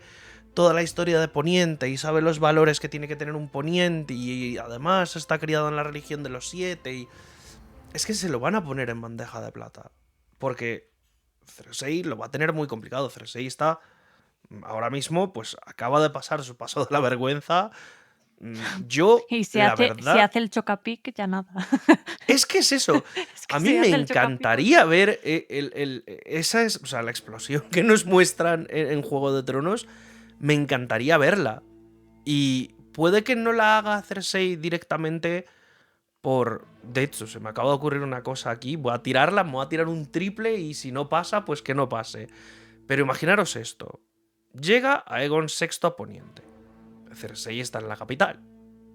toda la historia de Poniente y sabe los valores que tiene que tener un Poniente y además está criado en la religión de los 7 y... Es que se lo van a poner en bandeja de plata. Porque Cersei lo va a tener muy complicado. Cersei está ahora mismo, pues acaba de pasar su paso de la vergüenza Yo, Y si la hace, verdad, si hace el chocapic, ya nada. es que es eso. Es que A si mí me hace el chocapic, encantaría ver esa es, o sea, la explosión que nos muestran en Juego de Tronos. Me encantaría verla. Y puede que no la haga Cersei directamente por... De hecho, se me acaba de ocurrir una cosa aquí. Voy a tirarla, me voy a tirar un triple y si no pasa, pues que no pase. Pero imaginaros esto. Llega Aegon VI a Poniente. Cersei está en la capital.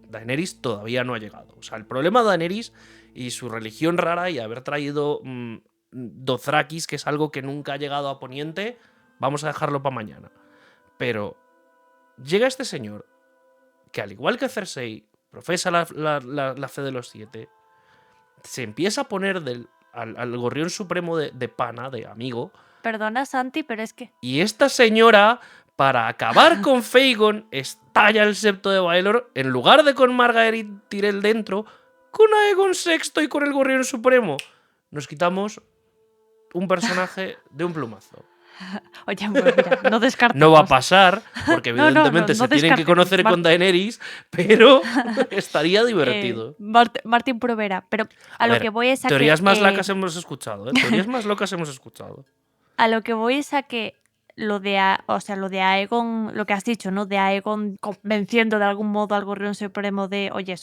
Daenerys todavía no ha llegado. O sea, el problema de Daenerys y su religión rara y haber traído Dothrakis, que es algo que nunca ha llegado a Poniente, vamos a dejarlo para mañana. Pero llega este señor, que al igual que Cersei, profesa la fe de los 7, se empieza a poner al gorrión supremo de pana, de amigo, Perdona, Santi, pero es que y esta señora, para acabar con Fagon, estalla el septo de Baelor, en lugar de con Margaery Tyrell dentro, con Aegon VI y con el gorrión supremo. Nos quitamos un personaje de un plumazo. oye, pues mira, no descartemos. No va a pasar, porque No, evidentemente no se tienen que descartemos, conocer con Daenerys, pero estaría divertido. Martín Provera, pero a lo ver, que voy es a teorías que más locas hemos escuchado, ¿eh? Teorías más locas hemos escuchado. a lo que voy es a que lo de Aegon, lo que has dicho, ¿no? De Aegon convenciendo de algún modo al gorrión supremo de, oye,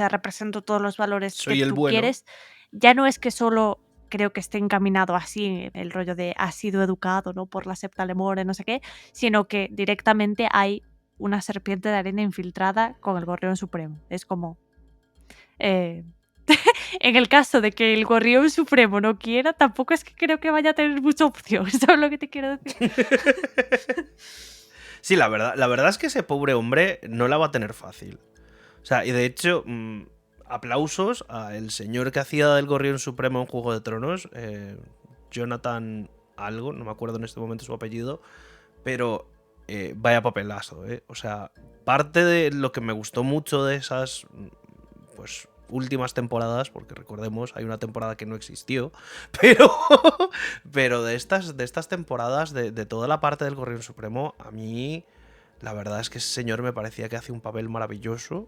represento todos los valores Soy que el tú bueno. quieres. Ya no es que solo creo que esté encaminado así, el rollo de ha sido educado, ¿no? Por la Septa Lemore, no sé qué, sino que directamente hay una serpiente de arena infiltrada con el gorrión supremo. Es como... en el caso de que el gorrión supremo no quiera, tampoco es que creo que vaya a tener mucha opción. ¿Sabes lo que te quiero decir? Sí, la verdad es que ese pobre hombre no la va a tener fácil. O sea, y de hecho, aplausos al señor que hacía del gorrión supremo en Juego de Tronos, Jonathan algo, no me acuerdo en este momento su apellido, pero vaya papelazo, ¿eh? O sea, parte de lo que me gustó mucho de esas, pues, últimas temporadas, porque recordemos, hay una temporada que no existió, pero de estas temporadas, de toda la parte del Gorrión Supremo, a mí la verdad es que ese señor me parecía que hace un papel maravilloso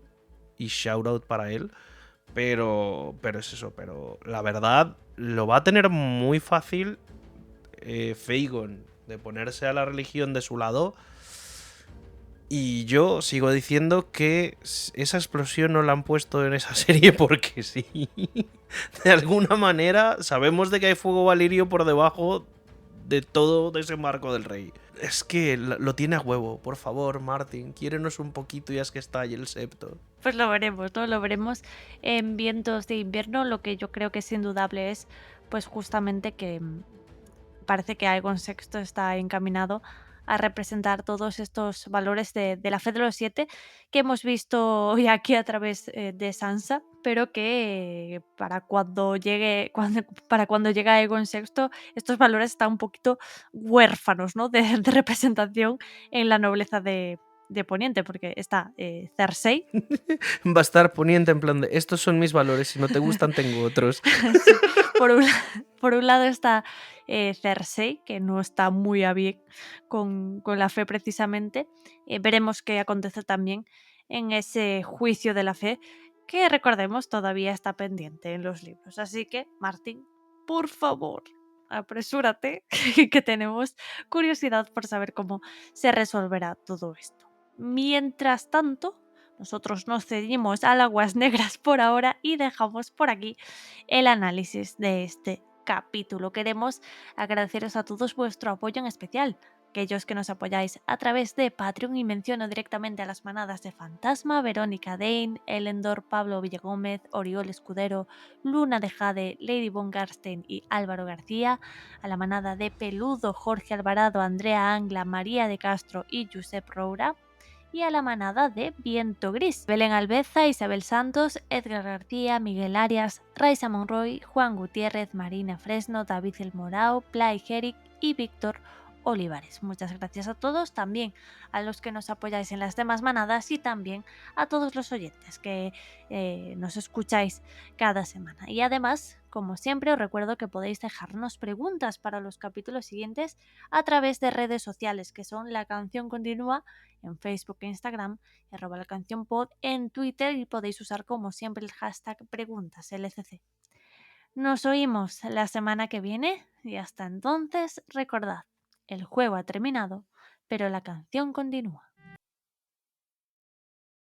y shout out para él, pero es eso, pero la verdad lo va a tener muy fácil Fagon de ponerse a la religión de su lado. Y yo sigo diciendo que esa explosión no la han puesto en esa serie porque sí. De alguna manera sabemos de que hay fuego valirio por debajo de todo desembarco del rey. Es que lo tiene a huevo. Por favor, Martin, quiérenos un poquito y haz que estalle el septo. Pues lo veremos, ¿no? Lo veremos en Vientos de Invierno. Lo que yo creo que es indudable es, pues justamente que parece que Aegon VI está encaminado a representar todos estos valores de la fe de los 7 que hemos visto hoy aquí a través de Sansa, pero que para cuando llegue Aegon VI, estos valores están un poquito huérfanos, ¿no? de representación en la nobleza de Poniente, porque está Cersei. Va a estar Poniente en plan de estos son mis valores, si no te gustan tengo otros. Sí. Por un lado está Cersei, que no está muy a bien con la fe precisamente. Veremos qué acontece también en ese juicio de la fe, que recordemos todavía está pendiente en los libros. Así que, Martín, por favor, apresúrate, que tenemos curiosidad por saber cómo se resolverá todo esto. Mientras tanto, nosotros nos ceñimos al aguas negras por ahora y dejamos por aquí el análisis de este capítulo. Queremos agradeceros a todos vuestro apoyo, en especial aquellos que nos apoyáis a través de Patreon, y menciono directamente a las manadas de Fantasma, Verónica Dane, Elendor, Pablo Villegómez, Oriol Escudero, Luna de Jade, Lady Von Garsten y Álvaro García, a la manada de Peludo, Jorge Alvarado, Andrea Angla, María de Castro y Josep Roura, y a la manada de Viento Gris, Belén Albeza, Isabel Santos, Edgar García, Miguel Arias, Raisa Monroy, Juan Gutiérrez, Marina Fresno, David El Morao, Play Jeric y Víctor Olivares. Muchas gracias a todos, también a los que nos apoyáis en las demás manadas y también a todos los oyentes que nos escucháis cada semana. Y además, Como siempre, os recuerdo que podéis dejarnos preguntas para los capítulos siguientes a través de redes sociales, que son La Canción Continúa en Facebook e Instagram, @lacancionpod en Twitter, y podéis usar como siempre el hashtag preguntaslcc. Nos oímos la semana que viene y hasta entonces recordad, el juego ha terminado, pero la canción continúa.